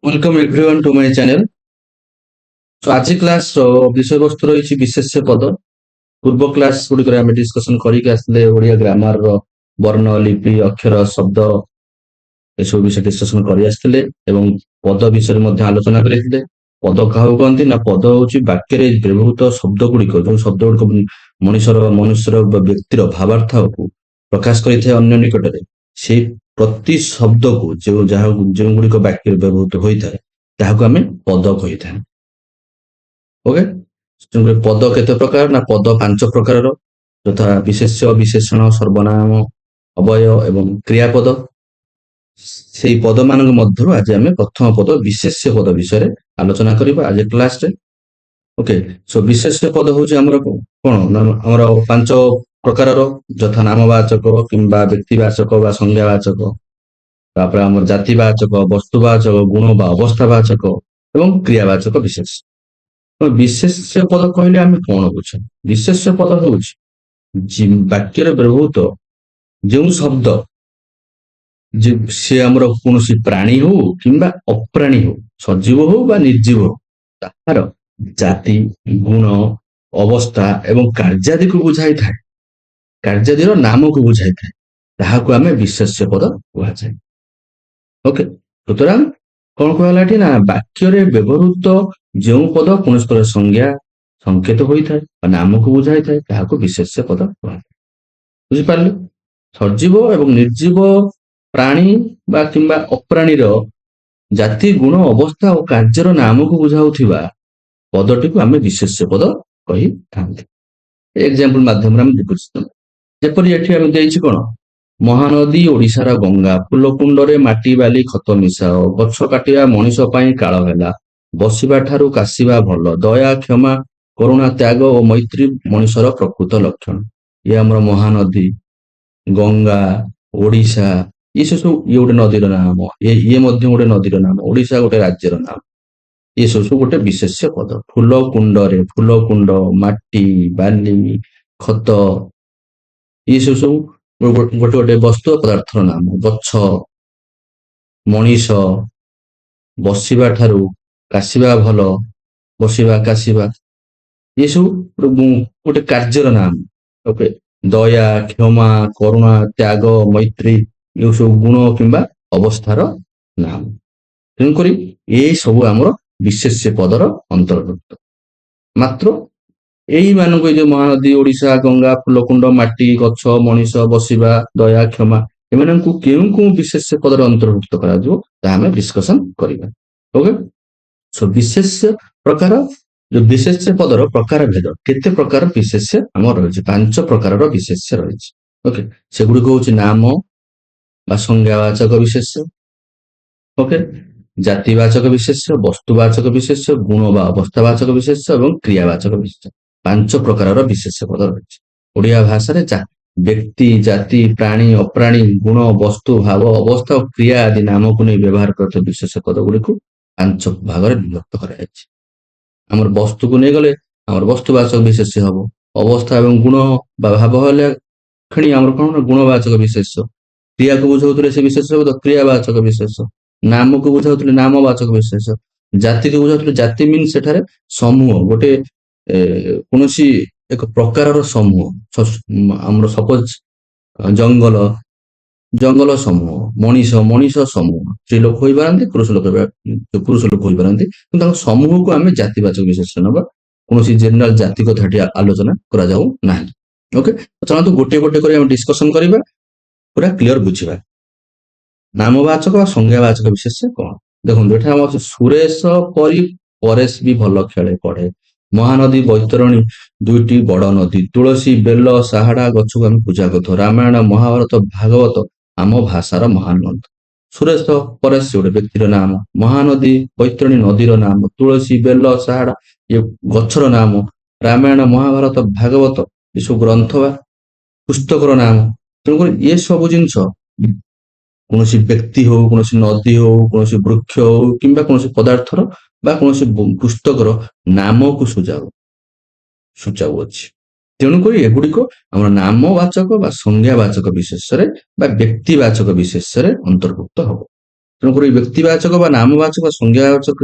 Welcome everyone to my channel. ଆଜି class ବିଷୟବସ୍ତୁ ରହିଛି ବିଶେଷ୍ୟ ପଦ। ପୂର୍ବ କ୍ଲାସ ଗୁଡିକରେ ଆମେ ଡିସ୍କସନ କରିକି ଆସିଲେ ଓଡିଆ ଗ୍ରାମାର ବର୍ଣ୍ଣ, ଲିପି, ଅକ୍ଷର, ଶବ୍ଦ ଏସବୁ ବିଷୟ ଡିସ୍କସନ କରି ଆସିଥିଲେ ଏବଂ ପଦ ବିଷୟରେ ମଧ୍ୟ ଆଲୋଚନା କରିଥିଲେ। ପଦ କାହାକୁ କହନ୍ତି ନା ପଦ ହଉଛି ବାକ୍ୟରେ ବ୍ୟବହୃତ ଶବ୍ଦ ଗୁଡିକ, ଯୋଉ ଶବ୍ଦ ଗୁଡିକ ମନୁଷ୍ୟର ବା ବ୍ୟକ୍ତିର ଭାବାର୍ଥକୁ ପ୍ରକାଶ କରିଥାଏ ଅନ୍ୟ ନିକଟରେ। ସେଇ ପ୍ରତି ଶବ୍ଦକୁ ଯେଉଁ ଗୁଡିକ ବାକ୍ୟରେ ବ୍ୟବହୃତ ହୋଇଥାଏ ତାହାକୁ ଆମେ ପଦ କହିଥାଉ। ଓକେ, ପଦ କେତେ ପ୍ରକାର ନା ପଦ 5 ପ୍ରକାରର, ଯଥା ବିଶେଷ୍ୟ, ବିଶେଷଣ, ସର୍ବନାମ, ଅବୟ ଏବଂ କ୍ରିୟାପଦ। ସେଇ ପଦ ମାନଙ୍କ ମଧ୍ୟରୁ ଆଜି ଆମେ ପ୍ରଥମ ପଦ ବିଶେଷ୍ୟ ପଦ ବିଷୟରେ ଆଲୋଚନା କରିବା ଆଜି କ୍ଲାସରେ। ଓକେ, ସୋ ବିଶେଷ୍ୟ ପଦ ହଉଛି ଆମର କଣ ନା ଆମର 5 ପ୍ରକାରର, ଯଥା ନାମବାଚକ କିମ୍ବା ବ୍ୟକ୍ତିବାଚକ ବା ସଂଜ୍ଞାବାଚକ, ତାପରେ ଆମର ଜାତିବାଚକ, ବସ୍ତୁବାଚକ, ଗୁଣ ବା ଅବସ୍ଥାବାଚକ ଏବଂ କ୍ରିୟାବାଚକ ବିଶେଷ। ବିଶେଷ୍ୟ ପଦ କହିଲେ ଆମେ କଣ ବୁଝୁ? ବିଶେଷ୍ୟ ପଦ ହେଉଛି ବାକ୍ୟରେ ବ୍ୟବହୃତ ଯେଉଁ ଶବ୍ଦ ସେ ଆମର କୌଣସି ପ୍ରାଣୀ ହଉ କିମ୍ବା ଅପ୍ରାଣୀ ହଉ, ସଜୀବ ହଉ ବା ନିର୍ଜୀବ ହଉ, ତାହାର ଜାତି, ଗୁଣ, ଅବସ୍ଥା ଏବଂ କାର୍ଯ୍ୟାଦିକୁ ବୁଝାଇଥାଏ, କାର୍ଯ୍ୟାଦିର ନାମକୁ ବୁଝାଇଥାଏ, ତାହାକୁ ଆମେ ବିଶେଷ୍ୟ ପଦ କୁହାଯାଏ। ଓକେ, ସୁତରାଂ କଣ କୁହାଗଲା ଏଠି ନା ବାକ୍ୟରେ ବ୍ୟବହୃତ ଯେଉଁ ପଦ କୌଣସି ପ୍ରକାର ସଂଜ୍ଞା, ସଂକେତ ହୋଇଥାଏ ବା ନାମକୁ ବୁଝାଇଥାଏ ତାହାକୁ ବିଶେଷ୍ୟ ପଦ କୁହାଯାଏ। ବୁଝିପାରିଲେ? ସଜୀବ ଏବଂ ନିର୍ଜୀବ ପ୍ରାଣୀ ବା କିମ୍ବା ଅପ୍ରାଣୀର ଜାତି, ଗୁଣ, ଅବସ୍ଥା ଓ କାର୍ଯ୍ୟର ନାମକୁ ବୁଝାଉଥିବା ପଦଟିକୁ ଆମେ ବିଶେଷ୍ୟ ପଦ କହିଥାନ୍ତି। ଏକ୍ସାମ୍ପଲ ମାଧ୍ୟମରେ ଆମେ ବୁଝିଥାଉ। ଯେପରି ଏଠି ଆମେ ଦେଇଛି କଣ, ମହାନଦୀ ଓଡ଼ିଶାର ଗଙ୍ଗା, ଫୁଲକୁଣ୍ଡରେ ମାଟି ବାଲି ଖତ ମିଶାଅ, ଗଛ କାଟିବା ମଣିଷ ପାଇଁ କାଳ ହେଲା, ବସିବା ଠାରୁ କାଶିବା ଭଲ, ଦୟା, କ୍ଷମା, କରୁଣା, ତ୍ୟାଗ ଓ ମୈତ୍ରୀ ମଣିଷର ପ୍ରକୃତ ଲକ୍ଷଣ। ଇଏ ଆମର ମହାନଦୀ, ଗଙ୍ଗା, ଓଡ଼ିଶା, ଇଏ ସବୁ ଇଏ ଗୋଟେ ନଦୀର ନାମ, ଇଏ ମଧ୍ୟ ଗୋଟେ ନଦୀର ନାମ, ଓଡ଼ିଶା ଗୋଟେ ରାଜ୍ୟର ନାମ। ଇଏ ସବୁ ଗୋଟେ ବିଶେଷ୍ୟ ପଦ। ଫୁଲ କୁଣ୍ଡରେ, ଫୁଲ କୁଣ୍ଡ, ମାଟି, ବାଲି, ଖତ, ଇଏ ସବୁ ଗୋଟେ ଗୋଟେ ବସ୍ତୁ ପଦାର୍ଥର ନାମ। ଗଛ, ମଣିଷ, ବସିବା ଠାରୁ କାଶିବା ଭଲ, ବସିବା କାଶିବା, ଏସବୁ ଗୋଟେ କାର୍ଯ୍ୟର ନାମ। ଓକେ, ଦୟା, କ୍ଷମା, କରୁଣା, ତ୍ୟାଗ, ମୈତ୍ରୀ, ଏ ସବୁ ଗୁଣ କିମ୍ବା ଅବସ୍ଥାର ନାମ। ତେଣୁକରି ଏଇ ସବୁ ଆମର ବିଶେଷ୍ୟ ପଦର ଅନ୍ତର୍ଭୁକ୍ତ। ମାତ୍ର ଏଇମାନଙ୍କୁ ଏଇ ଯୋଉ ମହାନଦୀ, ଓଡ଼ିଶା, ଗଙ୍ଗା, ଫୁଲକୁଣ୍ଡ, ମାଟି, ଗଛ, ମଣିଷ, ବସିବା, ଦୟା, କ୍ଷମା, ଏମାନଙ୍କୁ କେଉଁ କେଉଁ ବିଶେଷ୍ୟ ପଦରେ ଅନ୍ତର୍ଭୁକ୍ତ କରାଯିବ ତାହା ଆମେ ଡିସ୍କସନ କରିବା। ଓକେ, ସୋ ବିଶେଷ୍ୟ ପ୍ରକାର, ଯୋଉ ବିଶେଷ୍ୟ ପଦର ପ୍ରକାର ଭେଦ, କେତେ ପ୍ରକାର ବିଶେଷ୍ୟ ଆମର ରହିଛି? 5 ପ୍ରକାରର ବିଶେଷ୍ୟ ରହିଛି। ଓକେ, ସେଗୁଡିକ ହଉଛି ନାମ ବା ସଂଜ୍ଞାବାଚକ ବିଶେଷ୍ୟ, ଓକେ, ଜାତିବାଚକ ବିଶେଷ୍ୟ, ବସ୍ତୁବାଚକ ବିଶେଷ୍ୟ, ଗୁଣ ବା ଅବସ୍ଥାବାଚକ ବିଶେଷ୍ୟ ଏବଂ କ୍ରିୟାବାଚକ ବିଶେଷ୍ୟ। 5 ପ୍ରକାରର ବିଶେଷ୍ୟ ପଦ ରହିଛି। ଓଡ଼ିଆ ଭାଷାରେ ବ୍ୟକ୍ତି, ଜାତି, ପ୍ରାଣୀ, ଅପ୍ରାଣୀ, ଗୁଣ, ବସ୍ତୁ, ଭାବ, ଅବସ୍ଥା ଓ କ୍ରିୟା ଆଦି ନାମକୁ ନେଇ ବ୍ୟବହାର କରୁଥିବା ବିଶେଷ୍ୟ ପଦ ଗୁଡିକୁ 5 ଭାଗରେ ବିଭକ୍ତ କରାଯାଇଛି। ଆମର ବସ୍ତୁକୁ ନେଇଗଲେ ଆମର ବସ୍ତୁବାଚକ ବିଶେଷ୍ୟ ହବ, ଅବସ୍ଥା ଏବଂ ଗୁଣ ବା ଭାବ ହେଲେ କ୍ଷଣି ଆମର କଣ ନା ଗୁଣବାଚକ ବିଶେଷ୍ୟ, କ୍ରିୟାକୁ ବୁଝାଉଥିଲେ ସେ ବିଶେଷ୍ୟ ପଦ କ୍ରିୟାବାଚକ ବିଶେଷ୍ୟ, ନାମକୁ ବୁଝାଉଥିଲେ ନାମବାଚକ ବିଶେଷ୍ୟ, ଜାତିକୁ ବୁଝାଉଥିଲେ ଜାତି ମିନ୍ସ ସେଠାରେ ସମୂହ, ଗୋଟେ କୌଣସି ଏକ ପ୍ରକାରର ସମୂହ। ଆମର ସପୋଜ ଜଙ୍ଗଲ, ଜଙ୍ଗଲ ସମୂହ, ମଣିଷ, ମଣିଷ ସମୂହ, ସ୍ତ୍ରୀ ଲୋକ ହୋଇପାରନ୍ତି, ପୁରୁଷ ଲୋକ ହୋଇପାରନ୍ତି, କିନ୍ତୁ ତାଙ୍କ ସମୂହକୁ ଆମେ ଜାତିବାଚକ ବିଶେଷ୍ୟ ନେବା। କୌଣସି ଜେନେରାଲ ଜାତି କଥା ଏଠି ଆଲୋଚନା କରାଯାଉ ନାହିଁ। ଓକେ, ଚାଲନ୍ତୁ ଗୋଟେ ଗୋଟେ କରି ଆମେ ଡିସ୍କସନ କରିବା, ପୁରା କ୍ଲିୟର ବୁଝିବା। ନାମବାଚକ ବା ସଂଜ୍ଞାବାଚକ ବିଶେଷ୍ୟ କଣ? ଦେଖନ୍ତୁ ଏଠାରେ ଆମର ଅଛି ସୁରେଶ ପରି ପରେଶ ବି ଭଲ ଖେଳେ ପଢେ, ମହାନଦୀ, ବୈତରଣୀ ଦୁଇଟି ବଡ ନଦୀ, ତୁଳସୀ, ବେଲ, ସାହାଡା ଗଛକୁ ଆମେ ପୂଜା କରିଥାଉ, ରାମାୟଣ, ମହାଭାରତ, ଭାଗବତ ଆମ ଭାଷାର ମହାନ ଗ୍ରନ୍ଥ। ସୁରେଶ ପରେଶ ଗୋଟେ ବ୍ୟକ୍ତିର ନାମ, ମହାନଦୀ, ବୈତରଣୀ ନଦୀର ନାମ, ତୁଳସୀ, ବେଲ, ସାହାଡା ଇଏ ଗଛର ନାମ, ରାମାୟଣ, ମହାଭାରତ, ଭାଗବତ ଏସବୁ ଗ୍ରନ୍ଥ ବା ପୁସ୍ତକର ନାମ। ତେଣୁକରି ଏ ସବୁ ଜିନିଷ କୌଣସି ବ୍ୟକ୍ତି ହଉ, କୌଣସି ନଦୀ ହଉ, କୌଣସି ବୃକ୍ଷ ହଉ କିମ୍ବା କୌଣସି ପଦାର୍ଥର ବା କୌଣସି ପୁସ୍ତକର ନାମକୁ ସୂଚାଉଅଛି। ତେଣୁକରି ଏଗୁଡିକ ଆମର ନାମବାଚକ ବା ସଂଜ୍ଞାବାଚକ ବିଶେଷ୍ୟରେ ବା ବ୍ୟକ୍ତିବାଚକ ବିଶେଷ୍ୟରେ ଅନ୍ତର୍ଭୁକ୍ତ ହବ। ତେଣୁକରି ବ୍ୟକ୍ତିବାଚକ ବା ନାମବାଚକ ସଂଜ୍ଞାବାଚକ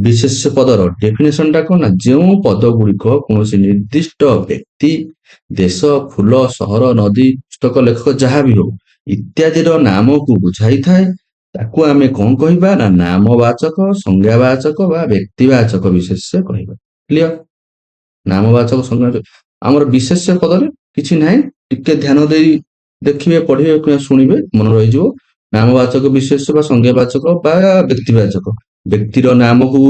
ବିଶେଷ୍ୟ ପଦର ଡେଫିନେସନଟା କଣ ନା ଯେଉଁ ପଦ ଗୁଡ଼ିକ କୌଣସି ନିର୍ଦ୍ଦିଷ୍ଟ ବ୍ୟକ୍ତି, ଦେଶ, ଫୁଲ, ସହର, ନଦୀ, ପୁସ୍ତକ, ଲେଖକ ଯାହା ବି ହଉ ଇତ୍ୟାଦିର ନାମକୁ ବୁଝାଇଥାଏ ତାକୁ ଆମେ କଣ କହିବା ନା ନାମବାଚକ, ସଂଜ୍ଞାବାଚକ ବା ବ୍ୟକ୍ତିବାଚକ ବିଶେଷ୍ୟ କହିବା। କ୍ଲିୟର? ନାମବାଚକ ସଂଜ୍ଞା ଆମର ବିଶେଷ୍ୟ ପଦରେ କିଛି ନାହିଁ, ଟିକେ ଧ୍ୟାନ ଦେଇ ଦେଖିବେ, ପଢିବେ କିମ୍ବା ଶୁଣିବେ, ମନେ ରହିଯିବ। ନାମବାଚକ ବିଶେଷ୍ୟ ବା ସଂଜ୍ଞାବାଚକ ବା ବ୍ୟକ୍ତିବାଚକ, ବ୍ୟକ୍ତିର ନାମକୁ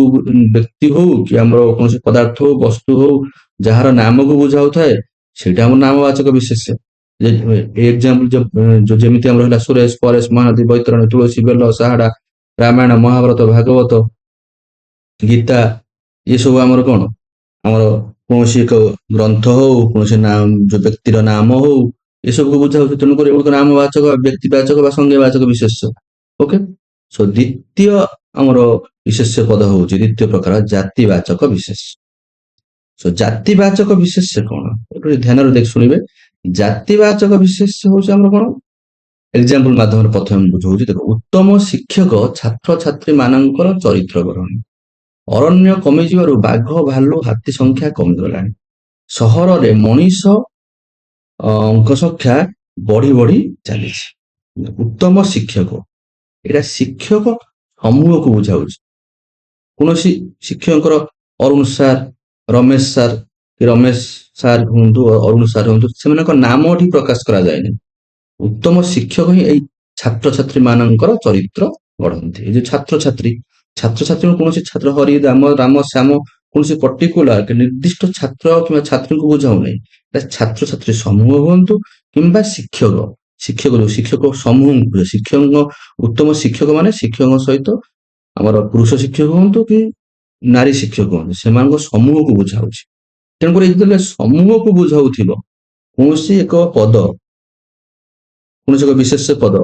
ବ୍ୟକ୍ତି ହଉ କି ଆମର କୌଣସି ପଦାର୍ଥ ହଉ, ବସ୍ତୁ ହଉ, ଯାହାର ନାମକୁ ବୁଝାଉଥାଏ ସେଇଟା ଆମର ନାମବାଚକ ବିଶେଷ୍ୟ। ଏକ୍ସାମ୍ପଲ ଯୋଉ ଯେମିତି ଆମର ହେଲା ସୁରେଶ, ପରେଶ, ମହାନ୍ତି, ବୈତରଣୀ, ତୁଳସୀ, ବେଲ, ସାହାଡା, ରାମାୟଣ, ମହାଭାରତ, ଭାଗବତ, ଗୀତା, ଏସବୁ ଆମର କଣ ଆମର କୌଣସି ଏକ ଗ୍ରନ୍ଥ ହଉ, କୌଣସି ଯୋଉ ବ୍ୟକ୍ତିର ନାମ ହଉ, ଏସବୁକୁ ବୁଝାଉଛି। ତେଣୁକରି ଏଗୁଡ଼ିକ ନାମବାଚକ, ବ୍ୟକ୍ତିବାଚକ ବା ସଂଜ୍ଞାବାଚକ ବିଶେଷ୍ୟ। ଓକେ, ସୋ ଦ୍ୱିତୀୟ ଆମର ବିଶେଷ୍ୟ ପଦ ହଉଛି ଦ୍ୱିତୀୟ ପ୍ରକାର ଜାତିବାଚକ ବିଶେଷ୍ୟ। ସୋ ଜାତିବାଚକ ବିଶେଷ୍ୟ କଣ ଏଠି ଧ୍ୟାନରେ ଦେଖି ଶୁଣିବେ। ଜାତିବାଚକ ବିଶେଷ୍ୟ ହଉଛି ଆମର କଣ ଏକ୍ସାମ୍ପଲ ମାଧ୍ୟମରେ ପ୍ରଥମେ ବୁଝଉଛି। ଦେଖ, ଉତ୍ତମ ଶିକ୍ଷକ ଛାତ୍ରଛାତ୍ରୀ ମାନଙ୍କର ଚରିତ୍ର ଗଢଣି। ଅରଣ୍ୟ କମିଯିବାରୁ ବାଘ, ଭାଲୁ, ହାତୀ ସଂଖ୍ୟା କମିଗଲାଣି। ସହରରେ ମଣିଷଙ୍କ ସଂଖ୍ୟା ବଢି ବଢି ଚାଲିଛି। ଉତ୍ତମ ଶିକ୍ଷକ, ଏଇଟା ଶିକ୍ଷକ ସମୂହକୁ ବୁଝାଉଛି। କୌଣସି ଶିକ୍ଷକଙ୍କର Arun sir, Ramesh sir, Ramesh sir ହୁଅନ୍ତୁ, ଅରୁଣ ସାର୍ ହୁଅନ୍ତୁ, ସେମାନଙ୍କ ନାମ ଏଠି ପ୍ରକାଶ କରାଯାଏନି। ଉତ୍ତମ ଶିକ୍ଷକ ହିଁ ଏଇ ଛାତ୍ରଛାତ୍ରୀ ମାନଙ୍କର ଚରିତ୍ର ଗଢନ୍ତି। ଏ ଯୋଉ ଛାତ୍ରଛାତ୍ରୀ କୌଣସି ଛାତ୍ର ହରି, ରାମ, ଶ୍ୟାମ କୌଣସି ପର୍ଟିକୁଲାର ନିର୍ଦ୍ଦିଷ୍ଟ ଛାତ୍ର କିମ୍ବା ଛାତ୍ରୀଙ୍କୁ ବୁଝାଉନାହିଁ। ଛାତ୍ରଛାତ୍ରୀ ସମୂହ ହୁଅନ୍ତୁ କିମ୍ବା ଶିକ୍ଷକ ସମୂହଙ୍କୁ, ଶିକ୍ଷକଙ୍କ ଉତ୍ତମ ଶିକ୍ଷକ ମାନେ ଶିକ୍ଷକଙ୍କ ସହିତ ଆମର ପୁରୁଷ ଶିକ୍ଷକ ହୁଅନ୍ତୁ କି ନାରୀ ଶିକ୍ଷକ ହୁଅନ୍ତୁ, ସେମାନଙ୍କ ସମୂହକୁ ବୁଝାଉଛି। ତେଣୁକରି ଯେତେବେଳେ ସମୂହକୁ ବୁଝାଉଥିବ କୌଣସି ଏକ ପଦ, କୌଣସି ଏକ ବିଶେଷ ପଦ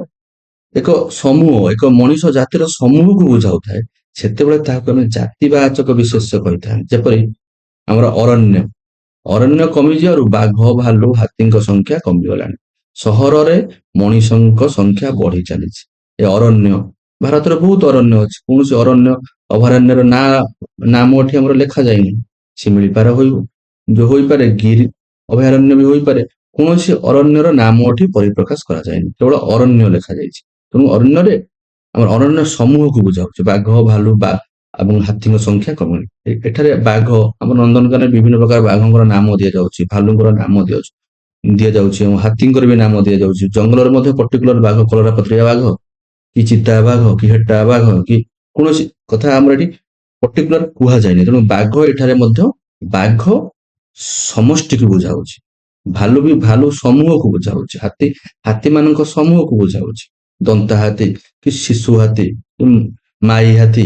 ଏକ ସମୂହ, ଏକ ମଣିଷ ଜାତିର ସମୂହକୁ ବୁଝାଉଥାଏ, ସେତେବେଳେ ତାହାକୁ ଆମେ ଜାତିବାଚକ ବିଶେଷ୍ୟ କହିଥାଉ। ଯେପରି ଆମର ଅରଣ୍ୟ କମିଯିବାରୁ ବାଘ, ଭାଲୁ, ହାତୀଙ୍କ ସଂଖ୍ୟା କମିଗଲାଣି। ସହରରେ ମଣିଷଙ୍କ ସଂଖ୍ୟା ବଢି ଚାଲିଛି। ଏ ଅରଣ୍ୟ, ଭାରତରେ ବହୁତ ଅରଣ୍ୟ ଅଛି, କୌଣସି ଅରଣ୍ୟ ଅଭୟାରଣ୍ୟର ନାମ ଏଠି ଆମର ଲେଖାଯାଇନି। ଶିମିଳିପାଳ ହୋଇପାରେ, ଗିରି ଅଭୟାରଣ୍ୟ ବି ହୋଇପାରେ, କୌଣସି ଅରଣ୍ୟର ନାମ ଏଠି ପରିପ୍ରକାଶ କରାଯାଇନି, କେବଳ ଅରଣ୍ୟ ଲେଖାଯାଇଛି। ତେଣୁ ଅରଣ୍ୟରେ ଆମର ଅରଣ୍ୟ ସମୂହକୁ ବୁଝାଉଛି। ବାଘ, ଭାଲୁ ଏବଂ ହାତୀଙ୍କ ସଂଖ୍ୟା କମିଗଲାଣି। ଏଠାରେ ବାଘ, ଆମର ନନ୍ଦନକାନନରେ ବିଭିନ୍ନ ପ୍ରକାର ବାଘଙ୍କର ନାମ ଦିଆଯାଉଛି, ଭାଲୁଙ୍କର ନାମ ଦିଆଯାଉଛି ଏବଂ ହାତୀଙ୍କର ବି ନାମ ଦିଆଯାଉଛି। ଜଙ୍ଗଲରେ ମଧ୍ୟ ପର୍ଟିକୁଲାର ବାଘ, କଲରାପତରିଆ ବାଘ କି ଚିତା ବାଘ କି ହେଟା ବାଘ କି କୌଣସି କଥା ଆମର ଏଠି ପର୍ଟିକୁଲାର କୁହାଯାଇନି। ତେଣୁ ବାଘ ଏଠାରେ ମଧ୍ୟ ବାଘ ସମଷ୍ଟିକୁ ବୁଝାଉଛି। ଭାଲୁ ସମୂହକୁ ବୁଝାଉଛି। ହାତୀ ମାନଙ୍କ ସମୂହକୁ ବୁଝାଉଛି। ଦନ୍ତା ହାତୀ କି ଶିଶୁ ହାତୀ, ମାଇ ହାତୀ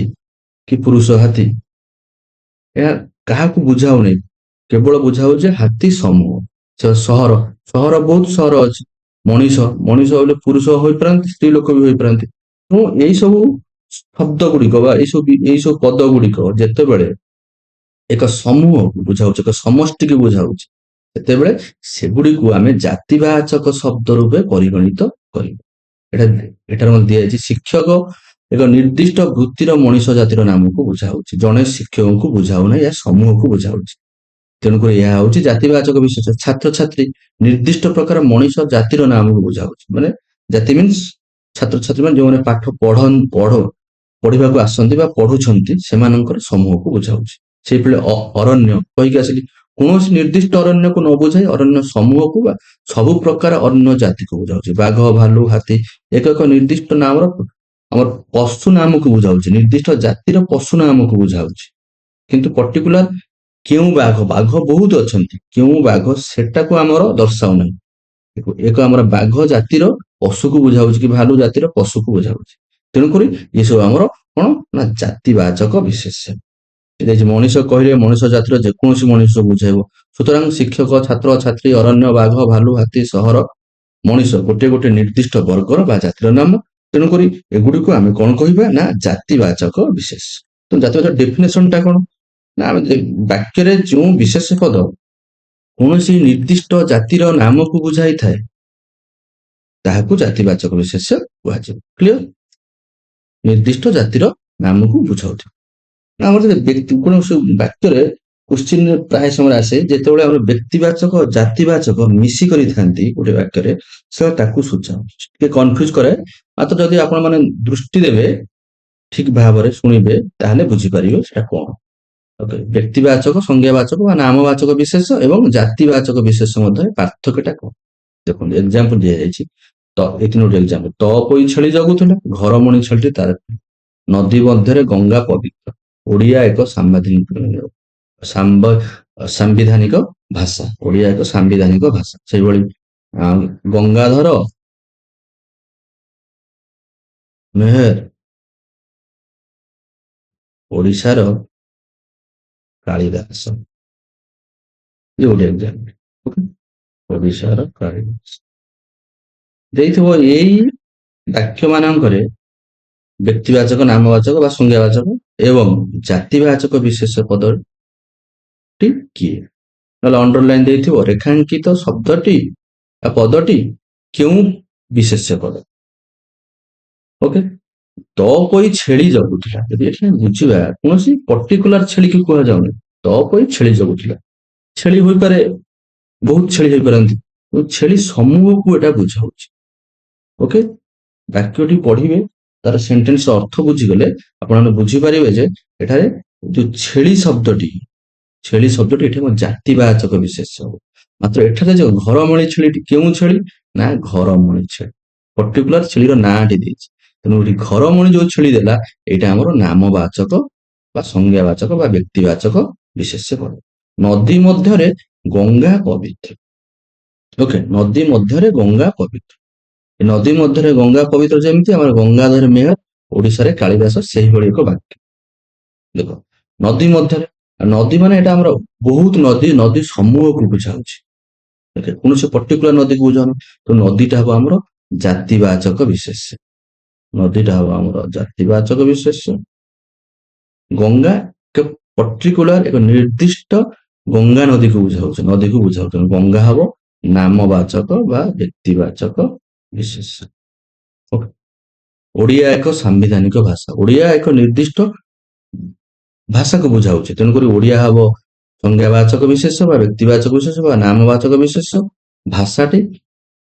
କି ପୁରୁଷ ହାତୀ, ଏହା କାହାକୁ ବୁଝାଉନି, କେବଳ ବୁଝାଉଛି ହାତୀ ସମୂହ। ସହର ବହୁତ ସହର ଅଛି। ମଣିଷ ବୋଲେ ପୁରୁଷ ହୋଇପାରନ୍ତି, ସ୍ତ୍ରୀ ଲୋକ ବି ହୋଇପାରନ୍ତି। ତେଣୁ ଏଇ ସବୁ ଶବ୍ଦ ଗୁଡିକ ବା ଏଇ ସବୁ ପଦ ଗୁଡିକ ଯେତେବେଳେ ଏକ ସମୂହକୁ ବୁଝାଉଛି, ଏକ ସମଷ୍ଟିକୁ ବୁଝାଉଛି, ସେତେବେଳେ ସେଗୁଡିକୁ ଆମେ ଜାତିବାଚକ ଶବ୍ଦ ରୂପେ ପରିଗଣିତ କରିବୁ। ଏଠାରେ ମଧ୍ୟ ଦିଆଯାଇଛି ଶିକ୍ଷକ ଏକ ନିର୍ଦ୍ଦିଷ୍ଟ ବୃତ୍ତିର ମଣିଷ ଜାତିର ନାମକୁ ବୁଝାଉଛି। ଜଣେ ଶିକ୍ଷକଙ୍କୁ ବୁଝାଉନାହିଁ, ଏହା ସମୂହକୁ ବୁଝାଉଛି। ତେଣୁକରି ଏହା ହଉଛି ଜାତିବାଚକ ବିଶେଷ। ଛାତ୍ରଛାତ୍ରୀ ନିର୍ଦ୍ଦିଷ୍ଟ ପ୍ରକାର ମଣିଷ ଜାତିର ନାମକୁ ବୁଝାଉଛି। ମାନେ ଜାତି ମିନ୍ସ ଛାତ୍ରଛାତ୍ରୀ ମାନେ ଯୋଉମାନେ ପାଠ ପଢିବାକୁ ଆସନ୍ତି ବା ପଢୁଛନ୍ତି, ସେମାନଙ୍କର ସମୂହକୁ ବୁଝାଉଛି। ସେଇଭଳି ଅରଣ୍ୟ କହିକି ଆସିଲି, କୌଣସି ନିର୍ଦ୍ଦିଷ୍ଟ ଅରଣ୍ୟକୁ ନ ବୁଝାଇ ଅରଣ୍ୟ ସମୂହକୁ ବା ସବୁ ପ୍ରକାର ଅନ୍ୟ ଜାତିକୁ ବୁଝାଉଛି। ବାଘ, ଭାଲୁ, ହାତୀ ଏକ ନିର୍ଦ୍ଦିଷ୍ଟ ନାମର ଆମର ପଶୁ ନାମକୁ ବୁଝାଉଛି, ନିର୍ଦ୍ଦିଷ୍ଟ ଜାତିର ପଶୁ ନାମକୁ ବୁଝାଉଛି। କିନ୍ତୁ ପର୍ଟିକୁଲାର କେଉଁ ବାଘ ବହୁତ ଅଛନ୍ତି, କେଉଁ ବାଘ ସେଟାକୁ ଆମର ଦର୍ଶାଉନାହିଁ। ଏକ ଆମର ବାଘ ଜାତିର ପଶୁକୁ ବୁଝାଉଛି କି ଭାଲୁ ଜାତିର ପଶୁକୁ ବୁଝାଉଛି। ତେଣୁକରି ଏସବୁ ଆମର କଣ ନା ଜାତିବାଚକ ବିଶେଷ୍ୟ। ମଣିଷ କହିଲେ ମଣିଷ ଜାତିର ଯେକୌଣସି ମଣିଷ ବୁଝାଇବ। ସୁତରାଂ ଶିକ୍ଷକ, ଛାତ୍ରଛାତ୍ରୀ, ଅରଣ୍ୟ, ବାଘ, ଭାଲୁ, ହାତୀ, ସହର, ମଣିଷ ଗୋଟେ ନିର୍ଦ୍ଦିଷ୍ଟ ବର୍ଗର ବା ଜାତିର ନାମ। ତେଣୁକରି ଏଗୁଡିକୁ ଆମେ କଣ କହିବା ନା ଜାତିବାଚକ ବିଶେଷ। ତ ଜାତିବାଚକ ଡେଫିନେସନଟା କଣ ନା ବାକ୍ୟରେ ଯେଉଁ ବିଶେଷ ପଦ କୌଣସି ନିର୍ଦ୍ଦିଷ୍ଟ ଜାତିର ନାମକୁ ବୁଝାଇଥାଏ ତାହାକୁ ଜାତିବାଚକ ବିଶେଷ୍ୟ କୁହାଯିବ। କ୍ଲିୟର? ନିର୍ଦ୍ଦିଷ୍ଟ ଜାତିର ନାମକୁ ବୁଝାଉଥିବ। ଆମର କୌଣସି ବାକ୍ୟରେ କୋଶ୍ଚିନ୍ ପ୍ରାୟ ସମୟରେ ଆସେ ଯେତେବେଳେ ଆମର ବ୍ୟକ୍ତିବାଚକ ଜାତିବାଚକ ମିଶି କରିଥାନ୍ତି ଗୋଟେ ବାକ୍ୟରେ, ସେ ତାକୁ ସୂଚାଏ। ଟିକେ କନଫ୍ୟୁଜ କରେ, ମାତ୍ର ଯଦି ଆପଣ ମାନେ ଦୃଷ୍ଟି ଦେବେ, ଠିକ ଭାବରେ ଶୁଣିବେ, ତାହେଲେ ବୁଝିପାରିବେ ସେଟା କଣ। ଓକେ, ବ୍ୟକ୍ତିବାଚକ, ସଂଜ୍ଞାବାଚକ ବା ନାମବାଚକ ବିଶେଷ ଏବଂ ଜାତିବାଚକ ବିଶେଷ ମଧ୍ୟରେ ପାର୍ଥକ୍ୟଟା କଣ? ଦେଖନ୍ତୁ ଏକ୍ସାମ୍ପଲ ଦିଆଯାଇଛି। ତ ଏଇ ତିନୋଟି ଏକ୍ସାମ୍ପଲ। ତ ପୋଇ ଛେଳି ଜଗୁଥିଲେ, ଘରମଣି ଛେଳିଟି ତାର, ନଦୀ ମଧ୍ୟରେ ଗଙ୍ଗା ପବିତ୍ର, ଓଡିଆ ଏକ ସାମ୍ବିଧାନିକ ଭାଷା, ଓଡିଆ ଏକ ସାମ୍ବିଧାନିକ ଭାଷା। ସେଇଭଳି ଗଙ୍ଗାଧର ମେହେର ଓଡିଶାର କାଳିଦାସ, ଇଏ ଗୋଟେ ଏକ୍ସାମ୍ପଲ। ଓଡିଶାର କାଳିଦାସ ଦେଇଥିବ। ଏଇ ବାକ୍ୟ ମାନଙ୍କରେ ବ୍ୟକ୍ତିବାଚକ, ନାମବାଚକ ବା ସଂଜ୍ଞାବାଚକ ଏବଂ ଜାତିବାଚକ ବିଶେଷ ପଦଟି କିଏ? ନହେଲେ ଅଣ୍ଡରଲାଇନ ଦେଇଥିବ, ରେଖାଙ୍କିତ ଶବ୍ଦଟି ବା ପଦଟି କେଉଁ ବିଶେଷ୍ୟ ପଦ? ଓକେ, ତ ପୋଇ ଛେଳି ଜଗୁଥିଲା। ଯଦି ଏଠି ବୁଝିବା, କୌଣସି ପର୍ଟିକୁଲାର ଛେଳିକୁ କୁହାଯାଉନି। ତ ପୋଇ ଛେଳି ଜଗୁଥିଲା। ଛେଳି ହୋଇପାରେ, ବହୁତ ଛେଳି ହୋଇପାରନ୍ତି, ଛେଳି ସମୂହକୁ ଏଟା ବୁଝାଉଛି। ଓକେ, ବାକ୍ୟଟି ପଢିବେ, ତାର ସେଣ୍ଟେନ୍ସ ଅର୍ଥ ବୁଝିଗଲେ ଆପଣମାନେ ବୁଝିପାରିବେ ଯେ ଏଠାରେ ଯୋଉ ଛେଳି ଶବ୍ଦଟି ଏଠି ଜାତିବାଚକ ବିଶେଷ ହବ। ମାତ୍ର ଏଠାରେ ଯୋଉ ଘରମଣି ଛେଳିଟି କେଉଁ ଛେଳି? ନା ଘରମଣି ଛେଳି, ପର୍ଟିକୁଲାର ଛେଳିର ନାଁଟି ଦେଇଛି। ତେଣୁ ଏଠି ଘରମଣି ଯୋଉ ଛେଳି ଦେଲା, ଏଇଟା ଆମର ନାମବାଚକ ବା ସଂଜ୍ଞାବାଚକ ବା ବ୍ୟକ୍ତିବାଚକ ବିଶେଷ ପଦ। ନଦୀ ମଧ୍ୟରେ ଗଙ୍ଗା ପବିତ୍ର। ଓକେ, ନଦୀ ମଧ୍ୟରେ ଗଙ୍ଗା ପବିତ୍ର। ନଦୀ ମଧ୍ୟରେ ଗଙ୍ଗା ପବିତ୍ର ଯେମିତି ଆମର ଗଙ୍ଗାଧର ମେହେର ଓଡିଶାରେ କାଳିଦାସ, ସେଇଭଳି ଏକ ବାକ୍ୟ। ଦେଖ, ନଦୀ ମଧ୍ୟରେ, ନଦୀ ମାନେ ଏଟା ଆମର ବହୁତ ନଦୀ ସମୂହକୁ ବୁଝାଉଛି। କୌଣସି ପର୍ଟିକୁଲାର ନଦୀକୁ ବୁଝାଉନି। ତ ନଦୀଟା ହବ ଆମର ଜାତିବାଚକ ବିଶେଷ। ନଦୀଟା ହବ ଆମର ଜାତିବାଚକ ବିଶେଷ। ଗଙ୍ଗା ପର୍ଟିକୁଲାର ଏକ ନିର୍ଦ୍ଦିଷ୍ଟ ଗଙ୍ଗା ନଦୀକୁ ବୁଝାଉଛି। ଗଙ୍ଗା ହବ ନାମବାଚକ ବା ବ୍ୟକ୍ତିବାଚକ ବିଶେଷ। ଓଡିଆ ଏକ ସାମ୍ବିଧାନିକ ଭାଷା, ଓଡିଆ ଏକ ନିର୍ଦ୍ଦିଷ୍ଟ ଭାଷାକୁ ବୁଝାଉଛି। ତେଣୁକରି ଓଡିଆ ହବ ସଂଜ୍ଞାବାଚକ ବିଶେଷ ବା ବ୍ୟକ୍ତିବାଚକ ବିଶେଷ ବା ନାମବାଚକ ବିଶେଷ। ଭାଷାଟି,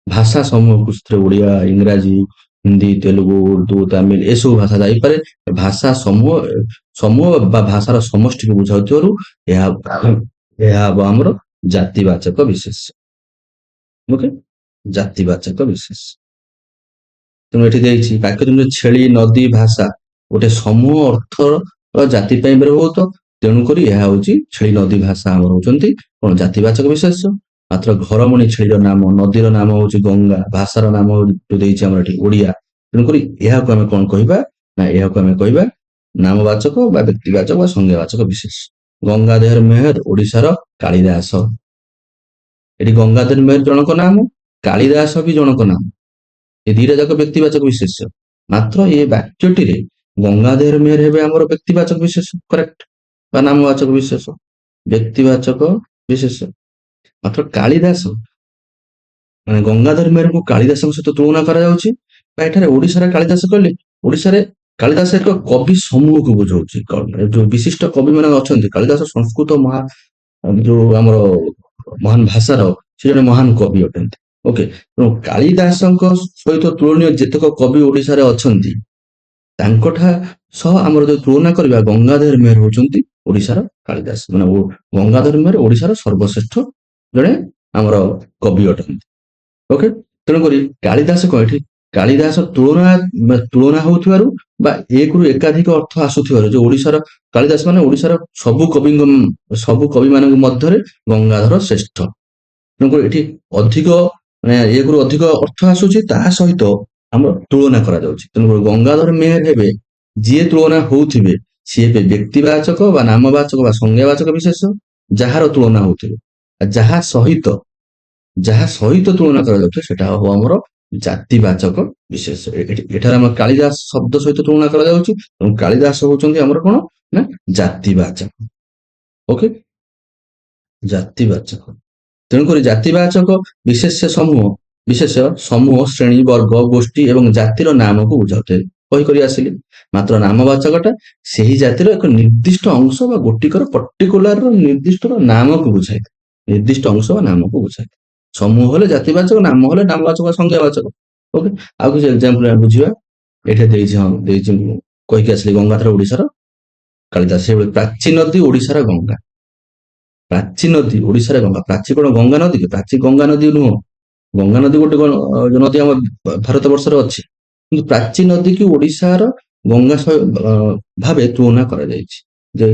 ଭାଷା ସମୂହକୁ, ସେଥିରେ ଓଡିଆ, ଇଂରାଜୀ, ହିନ୍ଦୀ, ତେଲୁଗୁ, ଉର୍ଦ୍ଦୁ, ତାମିଲ ଏସବୁ ଭାଷା ଯାଇପାରେ। ଭାଷା ସମୂହ ବା ଭାଷାର ସମଷ୍ଟିକୁ ବୁଝାଉଥିବାରୁ ଏହା ହବ ଆମର ଜାତିବାଚକ ବିଶେଷ। ଓକେ, ଜାତିବାଚକ ବିଶେଷ। ତେଣୁ ଏଠି ଦେଇଛି ବାକ୍ୟ ତୁମେ ଛେଳି, ନଦୀ, ଭାଷା ଗୋଟେ ସମୂହ ଅର୍ଥର ଜାତି ପାଇଁ ବ୍ୟବହୃତ। ତେଣୁକରି ଏହା ହଉଛି ଛେଳି, ନଦୀ, ଭାଷା ଆମର ହଉଛନ୍ତି କଣ? ଜାତିବାଚକ ବିଶେଷ। ମାତ୍ର ଘରମଣି ଛେଳିର ନାମ, ନଦୀର ନାମ ହଉଛି ଗଙ୍ଗା, ଭାଷାର ନାମ ଦେଇଛି ଆମର ଏଠି ଓଡିଆ। ତେଣୁକରି ଏହାକୁ ଆମେ କଣ କହିବା? ନା ଏହାକୁ ଆମେ କହିବା ନାମବାଚକ ବା ବ୍ୟକ୍ତିବାଚକ ବା ସଂଜ୍ଞାବାଚକ ବିଶେଷ। ଗଙ୍ଗାଧର ମେହେର ଓଡିଶାର କାଳିଦାସ। ଏଠି ଗଙ୍ଗାଧର ମେହେର ଜଣକ ନାମ, କାଳିଦାସ ବି ଜଣକ ନାମ। ଏ ଦିଟା ଯାକ ବ୍ୟକ୍ତିବାଚକ ବିଶେଷ। ମାତ୍ର ଏ ବାକ୍ୟଟିରେ ଗଙ୍ଗାଧର ମେହେର ହେବେ ଆମର ବ୍ୟକ୍ତିବାଚକ ବିଶେଷ, କରେକ୍ଟ, ବା ନାମବାଚକ ବିଶେଷ, ବ୍ୟକ୍ତିବାଚକ ବିଶେଷ। ମାତ୍ର କାଳିଦାସ, ମାନେ ଗଙ୍ଗାଧର ମେହେରକୁ କାଳିଦାସଙ୍କ ସହିତ ତୁଳନା କରାଯାଉଛି। ବା ଏଠାରେ ଓଡିଶାରେ କାଳିଦାସ କହିଲେ, ଓଡିଶାରେ କାଳିଦାସ ଏକ କବି ସମୂହକୁ ବୁଝାଉଛି। ଯୋଉ ବିଶିଷ୍ଟ କବି ମାନେ ଅଛନ୍ତି, କାଳିଦାସ ସଂସ୍କୃତ ଯୋଉ ଆମର ମହାନ ଭାଷାର ସେ ଜଣେ ମହାନ କବି ଅଟନ୍ତି। ଓକେ, ତେଣୁ କାଳିଦାସଙ୍କ ସହିତ ତୁଳନୀୟ ଯେତେକ କବି ଓଡିଶାରେ ଅଛନ୍ତି, ତାଙ୍କଠା ସହ ଆମର ଯୋଉ ତୁଳନା କରିବା, ଗଙ୍ଗାଧର ମେହେର ହଉଛନ୍ତି ଓଡିଶାର କାଳିଦାସ। ମାନେ ଗଙ୍ଗାଧର ମେହେର ଓଡିଶାର ସର୍ବଶ୍ରେଷ୍ଠ ଜଣେ ଆମର କବି ଅଟନ୍ତି। ଓକେ, ତେଣୁକରି କାଳିଦାସ କଣ? ଏଠି କାଳିଦାସ ତୁଳନା ହଉଥିବାରୁ ବା ଏକରୁ ଏକାଧିକ ଅର୍ଥ ଆସୁଥିବାରୁ, ଯୋଉ ଓଡିଶାର କାଳିଦାସ ମାନେ ଓଡିଶାର ସବୁ କବି ମାନଙ୍କ ମଧ୍ୟରେ ଗଙ୍ଗାଧର ଶ୍ରେଷ୍ଠ। ତେଣୁକରି ଏଠି ଅଧିକ, ମାନେ ଏକରୁ ଅଧିକ ଅର୍ଥ ଆସୁଛି, ତାହା ସହିତ ଆମର ତୁଳନା କରାଯାଉଛି। ତେଣୁକରି ଗଙ୍ଗାଧର ମେହେର ହେବେ, ଯିଏ ତୁଳନା ହଉଥିବେ ସିଏ ହେବେ ବ୍ୟକ୍ତିବାଚକ ବା ନାମବାଚକ ବା ସଂଜ୍ଞାବାଚକ ବିଶେଷ, ଯାହାର ତୁଳନା ହଉଥିବେ। ଯାହା ସହିତ ତୁଳନା କରାଯାଉଥିବ ସେଟା ହବ ଆମର ଜାତିବାଚକ ବିଶେଷ। ଏଠାରେ ଆମର କାଳିଦାସ ଶବ୍ଦ ସହିତ ତୁଳନା କରାଯାଉଛି, ଏବଂ କାଳିଦାସ ହଉଛନ୍ତି ଆମର କଣ? ନା ଜାତିବାଚକ। ଓକେ, ଜାତିବାଚକ। ତେଣୁକରି ଜାତିବାଚକ ବିଶେଷ ସମୂହ, ଶ୍ରେଣୀ, ବର୍ଗ, ଗୋଷ୍ଠୀ ଏବଂ ଜାତିର ନାମକୁ ବୁଝାଉଥାଏ। କହିକରି ଆସିଲି। ମାତ୍ର ନାମବାଚକଟା ସେହି ଜାତିର ଏକ ନିର୍ଦ୍ଦିଷ୍ଟ ଅଂଶ ବା ଗୋଟିକର ପର୍ଟିକୁଲାର ନିର୍ଦ୍ଦିଷ୍ଟର ନାମକୁ ବୁଝାଇଥାଏ। ନିର୍ଦ୍ଦିଷ୍ଟ ଅଂଶ ବା ନାମକୁ ବୁଝାଇଥାଏ। ସମୂହ ହେଲେ ଜାତିବାଚକ, ନାମ ହେଲେ ନାମବାଚକ ବା ସଂଜ୍ଞାବାଚକ। ଓକେ, ଆଉ କିଛି ଏକ୍ସାମ୍ପଲ ଆମେ ବୁଝିବା। ଏଠି ଦେଇଛି, ହଁ ଦେଇଛି, ମୁଁ କହିକି ଆସିଲି ଗଙ୍ଗାଧର ଓଡ଼ିଶାର କାଳିଦାସ। ସେଇଭଳି ପ୍ରାଚୀ ନଦୀ ଓଡ଼ିଶାର ଗଙ୍ଗା। ପ୍ରାଚୀ ନଦୀ ଓଡ଼ିଶାର ଗଙ୍ଗା। ପ୍ରାଚୀ କଣ ଗଙ୍ଗା ନଦୀ କି? ପ୍ରାଚୀ ଗଙ୍ଗା ନଦୀ ନୁହଁ। ଗଙ୍ଗା ନଦୀ ଗୋଟେ ନଦୀ ଆମ ଭାରତ ବର୍ଷରେ ଅଛି, କିନ୍ତୁ ପ୍ରାଚୀ ନଦୀକୁ ଓଡ଼ିଶାର ଗଙ୍ଗା ଭାବେ ତୁଳନା କରାଯାଇଛି। ଯେ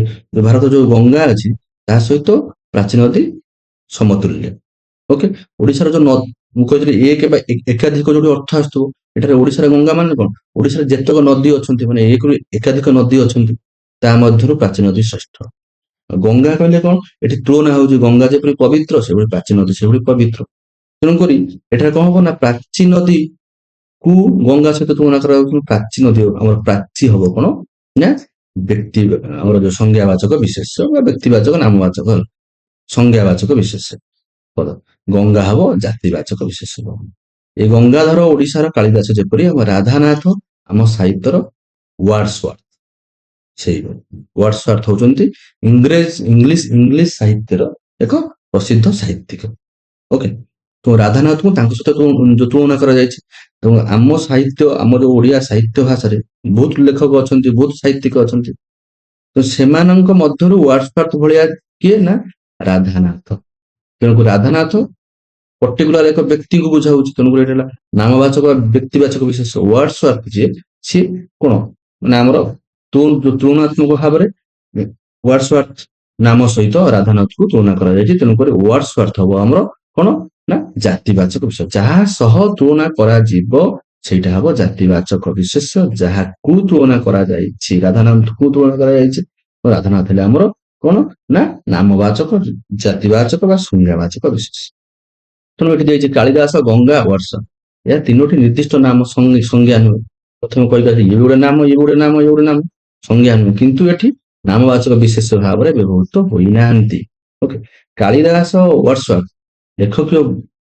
ଭାରତ ଯୋଉ ଗଙ୍ଗା ଅଛି ତାହା ସହିତ ପ୍ରାଚୀ ନଦୀ ସମତୁଲ୍ୟ। ଓକେ, ଓଡ଼ିଶାର ଯୋଉ ମୁଁ କହିଥିଲି ଏକ ବା ଏକାଧିକ ଯୋଉଠି ଅର୍ଥ ଆସୁଥିବ, ଏଠାରେ ଓଡ଼ିଶାର ଗଙ୍ଗା ମାନେ କଣ? ଓଡ଼ିଶାରେ ଯେତେକ ନଦୀ ଅଛନ୍ତି, ମାନେ ଏକରୁ ଏକାଧିକ ନଦୀ ଅଛନ୍ତି, ତା ମଧ୍ୟରୁ ପ୍ରାଚୀ ନଦୀ ଶ୍ରେଷ୍ଠ। ଗଙ୍ଗା କହିଲେ କଣ? ଏଠି ତୁଳନା ହଉଛି ଗଙ୍ଗା ଯେପରି ପବିତ୍ର, ସେଭଳି ପ୍ରାଚୀ ନଦୀ ସେଭଳି ପବିତ୍ର। ତେଣୁକରି ଏଠାରେ କଣ ହବ ନା, ପ୍ରାଚୀ ନଦୀ କୁ ଗଙ୍ଗା ସହିତ ତୁଳନା କରାଯାଉଛି। ପ୍ରାଚୀ ନଦୀ ଆମର ପ୍ରାଚୀ ହବ କଣ ନା ବ୍ୟକ୍ତି, ଆମର ଯୋଉ ସଂଜ୍ଞାବାଚକ ବିଶେଷ ବା ବ୍ୟକ୍ତିବାଚକ ନାମବାଚକ ସଂଜ୍ଞାବାଚକ ବିଶେଷ ପଦ। ଗଙ୍ଗା ହବ ଜାତିବାଚକ ବିଶେଷ ପଦ। ଏ ଗଙ୍ଗାଧର ଓଡ଼ିଶାର କାଳିଦାସ ଯେପରି ଆମ ରାଧାନାଥ ଆମ ସାହିତ୍ୟର ୱାର୍ଡସୱାର୍ଥ। ସେଇଭଳି ୱାର୍ଡସୱାର୍ଥ ହଉଛନ୍ତି ଇଂଲିଶ ସାହିତ୍ୟର ଏକ ପ୍ରସିଦ୍ଧ ସାହିତ୍ୟିକ। ଓକେ, ତ ରାଧାନାଥଙ୍କୁ ତାଙ୍କ ସହିତ ଯୋଉ ତୁଳନା କରାଯାଇଛି। ଏବଂ ଆମ ସାହିତ୍ୟ, ଆମର ଓଡ଼ିଆ ସାହିତ୍ୟ ଭାଷାରେ ବହୁତ ଲେଖକ ଅଛନ୍ତି, ବହୁତ ସାହିତ୍ୟିକ ଅଛନ୍ତି। ତ ସେମାନଙ୍କ ମଧ୍ୟରୁ ୱାର୍ଡସୱାର୍ଥ ଭଳିଆ କିଏ ନା ରାଧାନାଥ। ତେଣୁକୁ ରାଧାନାଥ ପର୍ଟିକୁଲାର ଏକ ବ୍ୟକ୍ତିଙ୍କୁ ବୁଝାଉଛି। ତେଣୁକରି ଏଇଟା ହେଲା ନାମବାଚକ ବା ବ୍ୟକ୍ତିବାଚକ ବିଶେଷ। ୱାର୍ଡସୱାର୍ଥ ଯିଏ, ସିଏ କଣ ମାନେ ଆମର ତୁଳନାତ୍ମକ ଭାବରେ ୱାର୍ଡସୱାର୍ଥ ନାମ ସହିତ ରାଧାନାଥକୁ ତୁଳନା କରାଯାଇଛି। ତେଣୁକରି ୱାର୍ଡସୱାର୍ଥ ହବ ଆମର କଣ ନା ଜାତିବାଚକ ବିଶେଷ। ଯାହା ସହ ତୁଳନା କରାଯିବ ସେଇଟା ହବ ଜାତିବାଚକ ବିଶେଷ। ଯାହାକୁ ତୁଳନା କରାଯାଇଛି, ରାଧାନାଥକୁ ତୁଳନା କରାଯାଇଛି, ରାଧାନାଥ ହେଲେ ଆମର କଣ ନା ନାମବାଚକ, ଜାତିବାଚକ ବା ସଂଜ୍ଞାବାଚକ ବିଶେଷ। ତେଣୁ ଏଠି ଦେଇଛି କାଳିଦାସ ଗଙ୍ଗା ବର୍ଷ। ଏହା ତିନୋଟି ନିର୍ଦ୍ଦିଷ୍ଟ ନାମ, ସଂଜ୍ଞା ନୁହେଁ। ପ୍ରଥମେ କହିବା ଇଏ ଗୋଟେ ନାମ, ଇଏ ଗୋଟେ ନାମ, ଇଏ ଗୋଟେ ନାମ, ସଂଜ୍ଞା ନୁହେଁ। କିନ୍ତୁ ଏଠି ନାମବାଚକ ବିଶେଷ ଭାବରେ ବ୍ୟବହୃତ ହୋଇନାହାନ୍ତି। ଓକେ, କାଳିଦାସ ୱାର୍ଡସୱାର୍ଥ ଲେଖକୀୟ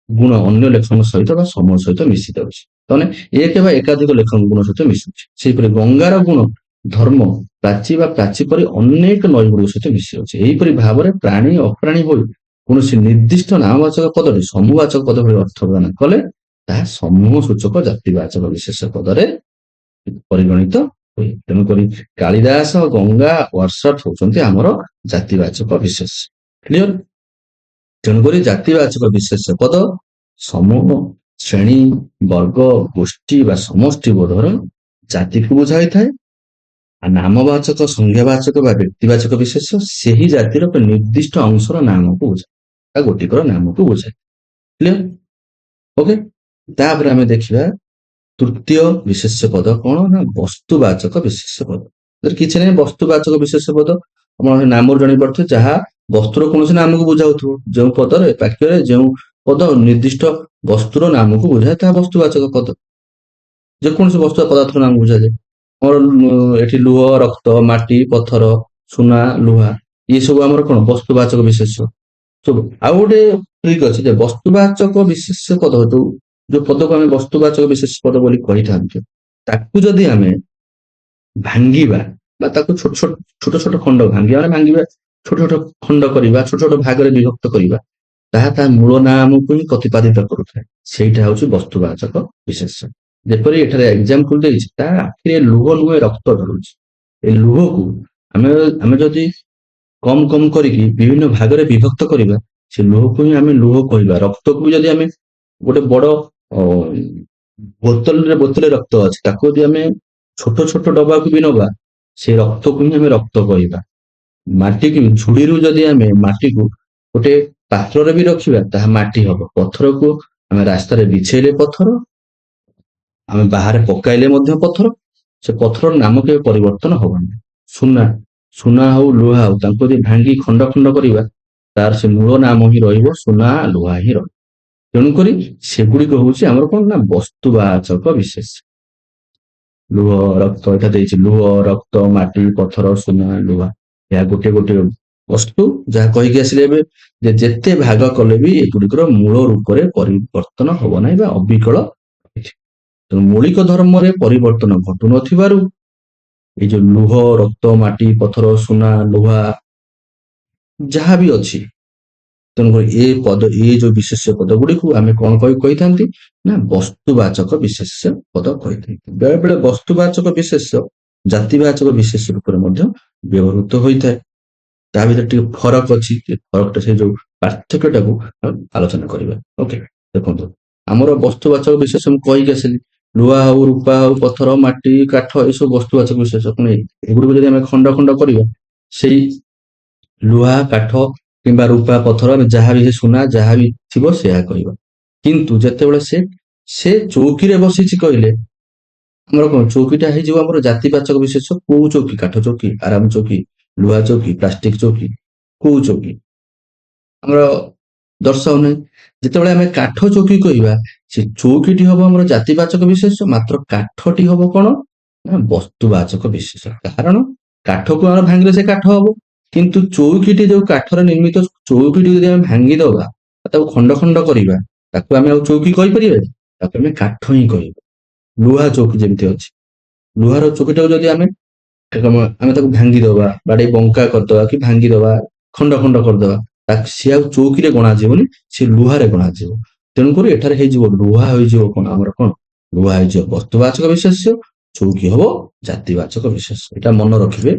ଗୁଣ ଅନ୍ୟ ଲେଖକଙ୍କ ସହିତ ବା ସମୂହ ସହିତ ମିଶି ଯାଉଛି। ତାମାନେ ଏକ ବା ଏକାଧିକ ଲେଖକଙ୍କ ଗୁଣ ସହିତ ମିଶୁଛି। ସେହିପରି ଗଙ୍ଗାର ଗୁଣ ଧର୍ମ, ପ୍ରାଚୀ ବା ପ୍ରାଚୀ ପରି ଅନେକ ନଈଗୁଡ଼ିକ ସହିତ ମିଶି ଯାଉଛି। ଏହିପରି ଭାବରେ ପ୍ରାଣୀ ଅପ୍ରାଣୀ ହୋଇ କୌଣସି ନିର୍ଦ୍ଦିଷ୍ଟ ନାମବାଚକ ପଦରେ ସମୂହବାଚକ ପଦ ଭଳି ଅର୍ଥ ପ୍ରଦାନ କଲେ ତାହା ସମୂହ ସୂଚକ ଜାତିବାଚକ ବିଶେଷ ପଦରେ ପରିଗଣିତ ହୁଏ। ତେଣୁକରି କାଳିଦାସ, ଗଙ୍ଗା, ୱାର୍ଡସୱାର୍ଥ ହଉଛନ୍ତି ଆମର ଜାତିବାଚକ ବିଶେଷ। କ୍ଲିୟର? ତେଣୁକରି ଜାତିବାଚକ ବିଶେଷ ପଦ ସମୂହ, ଶ୍ରେଣୀ, ବର୍ଗ, ଗୋଷ୍ଠୀ ବା ସମଷ୍ଟି ବୋଧର ଜାତିକୁ ବୁଝାଇଥାଏ। ଆଉ ନାମବାଚକ, ସଂଜ୍ଞାବାଚକ ବା ବ୍ୟକ୍ତିବାଚକ ବିଶେଷ ସେହି ଜାତିର ଏକ ନିର୍ଦ୍ଦିଷ୍ଟ ଅଂଶର ନାମକୁ ବୁଝାଏ, ବା ଗୋଟିକର ନାମକୁ ବୁଝାଏ। କ୍ଲିୟର? ଓକେ, ତାପରେ ଆମେ ଦେଖିବା ତୃତୀୟ ବିଶେଷ ପଦ କଣ ନା ବସ୍ତୁବାଚକ ବିଶେଷ ପଦ। କିଛି ନାହିଁ, ବସ୍ତୁବାଚକ ବିଶେଷ ପଦ ଆପଣ ନାମରୁ ଜାଣିପାରୁଥିବେ, ଯାହା ବସ୍ତୁର କୌଣସି ନାମକୁ ବୁଝାଉଥିବ। ଯେଉଁ ପଦରେ, ବାକ୍ୟରେ ଯେଉଁ ପଦ ନିର୍ଦ୍ଦିଷ୍ଟ ବସ୍ତୁର ନାମକୁ ବୁଝାଏ ତାହା ବସ୍ତୁବାଚକ ପଦ। ଯେକୌଣସି ବସ୍ତୁ ପଦାର୍ଥର ନାମ ବୁଝାଯାଏ। ଆମର ଏଠି ଲୁହ, ରକ୍ତ, ମାଟି, ପଥର, ସୁନା, ଲୁହା, ଇଏ ସବୁ ଆମର କଣ ବସ୍ତୁବାଚକ ବିଶେଷ ସବୁ। ଆଉ ଗୋଟେ ଟ୍ରିକ୍ ଅଛି ଯେ ବସ୍ତୁବାଚକ ବିଶେଷ ପଦ ଯୋଉ ପଦକୁ ଆମେ ବସ୍ତୁବାଚକ ବିଶେଷ ପଦ ବୋଲି କହିଥାନ୍ତି, ତାକୁ ଯଦି ଆମେ ଭାଙ୍ଗିବା ବା ତାକୁ ଛୋଟ ଛୋଟ ଖଣ୍ଡ ଭାଙ୍ଗିବା, ଛୋଟ ଛୋଟ ଖଣ୍ଡ କରିବା, ଛୋଟ ଛୋଟ ଭାଗରେ ବିଭକ୍ତ କରିବା, ତାହା ତା ମୂଳ ନାମକୁ ହିଁ ପ୍ରତିପାଦିତ କରୁଥାଏ। ସେଇଟା ହଉଛି ବସ୍ତୁବାଚକ ବିଶେଷ। ଯେପରି ଏଠାରେ ଏକ୍ସାମ୍ପଲ ଦେଇଛି, ତା ଆଖିରେ ଲୁହ ନୁହେଁ ରକ୍ତ ଢଳୁଛି। ଏ ଲୁହକୁ ଆମେ ଯଦି କମ କମ କରିକି ବିଭିନ୍ନ ଭାଗରେ ବିଭକ୍ତ କରିବା, ସେ ଲୁହକୁ ହିଁ ଆମେ ଲୁହ କହିବା। ରକ୍ତକୁ ଯଦି ଆମେ ଗୋଟେ ବଡ ବୋତଲରେ ରକ୍ତ ଅଛି, ତାକୁ ଯଦି ଆମେ ଛୋଟ ଛୋଟ ଡବାକୁ ବି ନବା, ସେ ରକ୍ତକୁ ହିଁ ଆମେ ରକ୍ତ କହିବା। ମାଟିକୁ, ଝୁଡିରୁ ଯଦି ଆମେ ମାଟିକୁ ଗୋଟେ ପାତ୍ରରେ ବି ରଖିବା, ତାହା ମାଟି ହବ। ପଥରକୁ ଆମେ ରାସ୍ତାରେ ବିଛେଇଲେ ପଥର, ଆମେ ବାହାରେ ପକାଇଲେ ମଧ୍ୟ ପଥର। ସେ ପଥରର ନାମ କେବେ ପରିବର୍ତ୍ତନ ହବନି। ସୁନା ହଉ, ଲୁହା ହଉ, ତାଙ୍କୁ ଯଦି ଭାଙ୍ଗି ଖଣ୍ଡ ଖଣ୍ଡ କରିବା, ତାର ସେ ମୂଳ ନାମ ହିଁ ରହିବ, ସୁନା, ଲୁହା ହିଁ ରହିବ। ତେଣୁକରି ସେଗୁଡିକ ହଉଛି ଆମର କଣ ନା ବସ୍ତୁବାଚକ ବିଶେଷ। ଲୁହ, ରକ୍ତ, ଏଟା ଦେଇଛି ଲୁହ, ରକ୍ତ, ମାଟି, ପଥର, ସୁନା, ଲୁହା, ଏହା ଗୋଟେ ଗୋଟେ ବସ୍ତୁ, ଯାହା କହିକି ଆସିଲେ ଏବେ ଯେ ଯେତେ ଭାଗ କଲେ ବି ଏଗୁଡିକର ମୂଳ ରୂପରେ ପରିବର୍ତ୍ତନ ହବ ନାହିଁ ବା ଅବିକଳ। ତେଣୁ ମୌଳିକ ଧର୍ମରେ ପରିବର୍ତ୍ତନ ଘଟୁନଥିବାରୁ ଏଇ ଯୋଉ ଲୁହ, ରକ୍ତ, ମାଟି, ପଥର, ସୁନା, ଲୁହା ଯାହା ବି ଅଛି, ତେଣୁକରି ଏ ଯୋଉ ବିଶେଷ୍ୟ ପଦ ଗୁଡିକୁ ଆମେ କଣ କହିଥାନ୍ତି ନା ବସ୍ତୁବାଚକ ବିଶେଷ୍ୟ ପଦ କହିଥାନ୍ତି। ବେଳେ ବେଳେ ବସ୍ତୁବାଚକ ବିଶେଷ୍ୟ ଜାତିବାଚକ ବିଶେଷ୍ୟ ରୂପରେ ମଧ୍ୟ ବ୍ୟବହୃତ ହୋଇଥାଏ। ତା ଭିତରେ ଟିକେ ଫରକ ଅଛି, ଫରକଟା ସେ ଯୋଉ ପାର୍ଥକ୍ୟଟାକୁ ଆଲୋଚନା କରିବା। ଓକେ, ଦେଖନ୍ତୁ ଆମର ବସ୍ତୁବାଚକ ବିଶେଷ ମୁଁ କହିକି ଆସିଲି, ଲୁହା ହଉ, ରୂପା ହଉ, ପଥର, ମାଟି, କାଠ ଏସବୁ ବସ୍ତୁବାଚକ ବିଶେଷ। ପୁଣି ଏଗୁଡିକୁ ଯଦି ଆମେ ଖଣ୍ଡ ଖଣ୍ଡ କରିବା, ସେଇ ଲୁହା, କାଠ କିମ୍ବା ରୂପା, ପଥର ଯାହା ବି ସୁନା ଯାହା ବି ଥିବ ସେୟା କହିବା। କିନ୍ତୁ ଯେତେବେଳେ ସେ ଚୌକିରେ ବସିଛି କହିଲେ ଆମର କଣ ଚୌକିଟା ହେଇଯିବ ଆମର ଜାତିବାଚକ ବିଶେଷ। କୋଉ ଚୌକି? କାଠ ଚୌକି, ଆରାମ ଚୌକି, ଲୁହା ଚୌକି, ପ୍ଲାଷ୍ଟିକ ଚୌକି, କୋଉ ଚୌକି ଆମର ଦର୍ଶାଉନାହିଁ। ଯେତେବେଳେ ଆମେ କାଠ ଚୌକି କହିବା, ସେ ଚୌକିଟି ହବ ଆମର ଜାତିବାଚକ ବିଶେଷ, ମାତ୍ର କାଠଟି ହବ କଣ ନା ବସ୍ତୁବାଚକ ବିଶେଷ। କାରଣ କାଠକୁ ଆମେ ଭାଙ୍ଗିଲେ ସେ କାଠ ହବ, କିନ୍ତୁ ଚୌକିଟି ଯୋଉ କାଠରେ ନିର୍ମିତ ଚୌକିଟି ଯଦି ଆମେ ଭାଙ୍ଗିଦବା, ତାକୁ ଖଣ୍ଡ ଖଣ୍ଡ କରିବା, ତାକୁ ଆମେ ଆଉ ଚୌକି କହିପାରିବା? ତାକୁ ଆମେ କାଠ ହିଁ କହିବା। ଲୁହା ଚୌକି ଯେମିତି ଅଛି, ଲୁହାର ଚୌକିଟାକୁ ଯଦି ଆମେ ତାକୁ ଭାଙ୍ଗିଦବା, ବାଡେଇ ବଙ୍କା କରିଦବା କି ଭାଙ୍ଗିଦବା, ଖଣ୍ଡ ଖଣ୍ଡ କରିଦବା, ସିଏ ଆଉ ଚୌକିରେ ଗଣାଯିବନି, ସେ ଲୁହାରେ ଗଣାଯିବ। ତେଣୁକରି ଏଠାରେ ହେଇଯିବ ଲୁହା ହେଇଯିବ କଣ ଆମର କଣ ଲୁହା ହେଇଯିବ ବସ୍ତୁବାଚକ ବିଶେଷ୍ୟ, ଚୌକି ହବ ଜାତିବାଚକ ବିଶେଷ। ଏଇଟା ମନେ ରଖିବେ।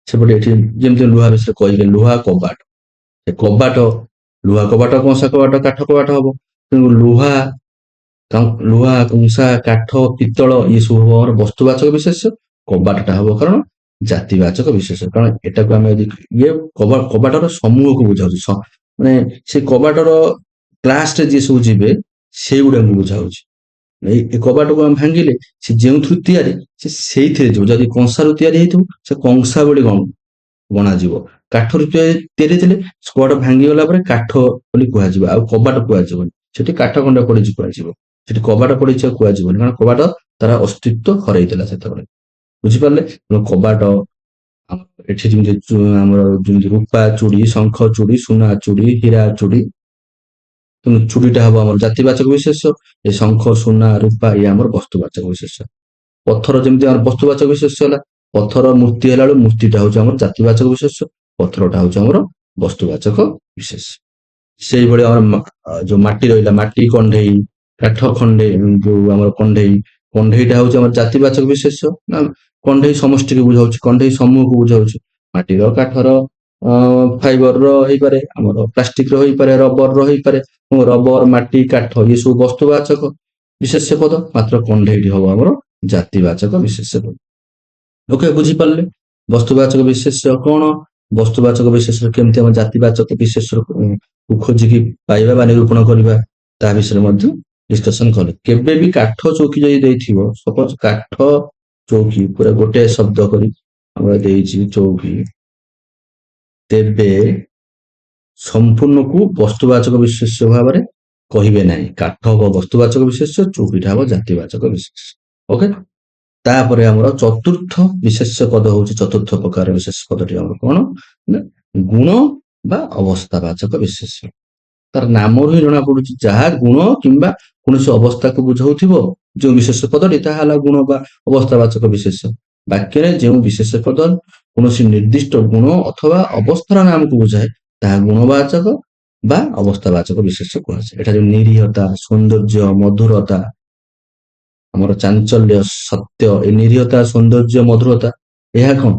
ସେପଟେ ଏଠି ଯେମିତି ଲୁହା ବିଷୟରେ କହିଲେ, ଲୁହା କବାଟ, ସେ କବାଟ ଲୁହା କବାଟ, କଂସା କବାଟ, କାଠ କବାଟ ହବ। ତେଣୁ ଲୁହା, କଂସା, କାଠ, ପିତ୍ତଳ ଏସବୁ ହବ ଆମର ବସ୍ତୁବାଚକ ବିଶେଷ୍ୟ। କବାଟଟା ହବ କାରଣ ଜାତିବାଚକ ବିଶେଷ। କାରଣ ଏଟାକୁ ଆମେ ଯଦି କବାଟର ସମୂହକୁ ବୁଝାଉଛି, ମାନେ ସେ କବାଟର କ୍ଲାସରେ ଯିଏ ସବୁ ଯିବେ ସେଇଗୁଡାକୁ ବୁଝାଉଛି। ଏ କବାଟକୁ ଆମେ ଭାଙ୍ଗିଲେ ସେ ଯେଉଁଥିରୁ ତିଆରି ସେ ସେଇଥିରେ ଯିବ। ଯଦି କଂସାରୁ ତିଆରି ହେଇଥିବ ସେ କଂସା ବୋଲି ଗଣାଯିବ। କାଠରୁ ତିଆରି ଥିଲେ କବାଟ ଭାଙ୍ଗିଗଲା ପରେ କାଠ ବୋଲି କୁହାଯିବ, ଆଉ କବାଟ କୁହାଯିବନି। ସେଠି କାଠ ଖଣ୍ଡ ପଡିଛି କୁହାଯିବ, ସେଠି କବାଟ ପଡିଛି ଆଉ କୁହାଯିବନି, କାରଣ କବାଟ ତାର ଅସ୍ତିତ୍ଵ ହରାଇଥିଲା ସେତେବେଳେ। ବୁଝିପାରିଲେ? କବାଟ ଏଠି ଯେମିତି ଆମର ଯେମିତି ରୂପା ଚୁଡି, ଶଙ୍ଖ ଚୁଡି, ସୁନା ଚୁଡି, ହୀରା ଚୁଡି, ତେଣୁ ଚୁଡିଟା ହବ ଆମର ଜାତିବାଚକ ବିଶେଷ। ଏ ଶଙ୍ଖ, ସୁନା, ରୂପା ଇଏ ଆମର ବସ୍ତୁବାଚକ ବିଶେଷ। ପଥର ଯେମିତି ଆମର ବସ୍ତୁବାଚକ ବିଶେଷ ହେଲା, ପଥର ମୂର୍ତ୍ତି ହେଲା ବେଳୁ ମୂର୍ତ୍ତିଟା ହଉଛି ଆମର ଜାତିବାଚକ ବିଶେଷ, ପଥରଟା ହଉଛି ଆମର ବସ୍ତୁବାଚକ ବିଶେଷ। ସେଇଭଳି ଆମର ଯୋଉ ମାଟି ରହିଲା, ମାଟି, କଣ୍ଢେଇ, କାଠ ଖଣ୍ଡେଇ, ଯୋଉ ଆମର କଣ୍ଢେଇ, କଣ୍ଢେଇଟା ହଉଛି ଆମର ଜାତିବାଚକ ବିଶେଷ। ନା କଣ୍ଢେଇ ସମଷ୍ଟିକୁ ବୁଝାଉଛି, କଣ୍ଢେଇ ସମୂହକୁ ବୁଝାଉଛି। ମାଟିର, କାଠର, ଫାଇବରର ହେଇପାରେ, ଆମର ପ୍ଲାଷ୍ଟିକର ହେଇପାରେ, ରବରର ହେଇପାରେ। ରବର, ମାଟି, କାଠ ଇଏ ସବୁ ବସ୍ତୁବାଚକ ବିଶେଷ୍ୟ ପଦ, ମାତ୍ର କଣ୍ଢେଇଟି ହବ ଆମର ଜାତିବାଚକ ବିଶେଷ୍ୟ ପଦ। ଓକେ, ବୁଝିପାରିଲେ? ବସ୍ତୁବାଚକ ବିଶେଷ୍ୟ କଣ, ବସ୍ତୁବାଚକ ବିଶେଷ୍ୟ କେମିତି ଆମ ଜାତିବାଚକ ବିଶେଷ୍ୟକୁ ଖୋଜିକି ପାଇବା ବା ନିରୂପଣ କରିବା, ତା ବିଷୟରେ ମଧ୍ୟ ଡିସ୍କସନ କଲେ। କେବେ ବି କାଠ ଚୌକି ଯଦି ଦେଇଥିବ, ସପୋଜ କାଠ ଚୌକି ପୁରା ଗୋଟେ ଶବ୍ଦ କରି ଆମର ଦେଇଛି ଚୌକି, ତେବେ ସମ୍ପୂର୍ଣ୍ଣକୁ ବସ୍ତୁବାଚକ ବିଶେଷ୍ୟ ଭାବରେ କହିବେ ନାହିଁ। କାଠ ହବ ବସ୍ତୁବାଚକ ବିଶେଷ୍ୟ, ଚୌକିଟା ହବ ଜାତିବାଚକ ବିଶେଷ୍ୟ। ଓକେ, ତାପରେ ଆମର ଚତୁର୍ଥ ବିଶେଷ୍ୟ ପଦ ହଉଛି, ଚତୁର୍ଥ ପ୍ରକାର ବିଶେଷ ପଦଟି ଆମର କଣ ନା ଗୁଣ ବା ଅବସ୍ଥାବାଚକ ବିଶେଷ୍ୟ। ତାର ନାମରୁ ହିଁ ଜଣା ପଡୁଛି, ଯାହା ଗୁଣ କିମ୍ବା କୌଣସି ଅବସ୍ଥାକୁ ବୁଝାଉଥିବ ଯେଉଁ ବିଶେଷ ପଦଟି, ତାହା ହେଲା ଗୁଣ ବା ଅବସ୍ଥାବାଚକ ବିଶେଷ୍ୟ। ବାକ୍ୟରେ ଯେଉଁ ବିଶେଷ ପଦ କୌଣସି ନିର୍ଦ୍ଦିଷ୍ଟ ଗୁଣ ଅଥବା ଅବସ୍ଥାର ନାମକୁ ବୁଝାଏ ତାହା ଗୁଣବାଚକ ବା ଅବସ୍ଥାବାଚକ ବିଶେଷ୍ୟ କୁହାଯାଏ। ଏଠାରେ ନିରୀହତା, ସୌନ୍ଦର୍ଯ୍ୟ, ମଧୁରତା, ଆମର ଚାଞ୍ଚଲ୍ୟ, ସତ୍ୟ, ଏ ନିରୀହତା, ସୌନ୍ଦର୍ଯ୍ୟ, ମଧୁରତା ଏହା କଣ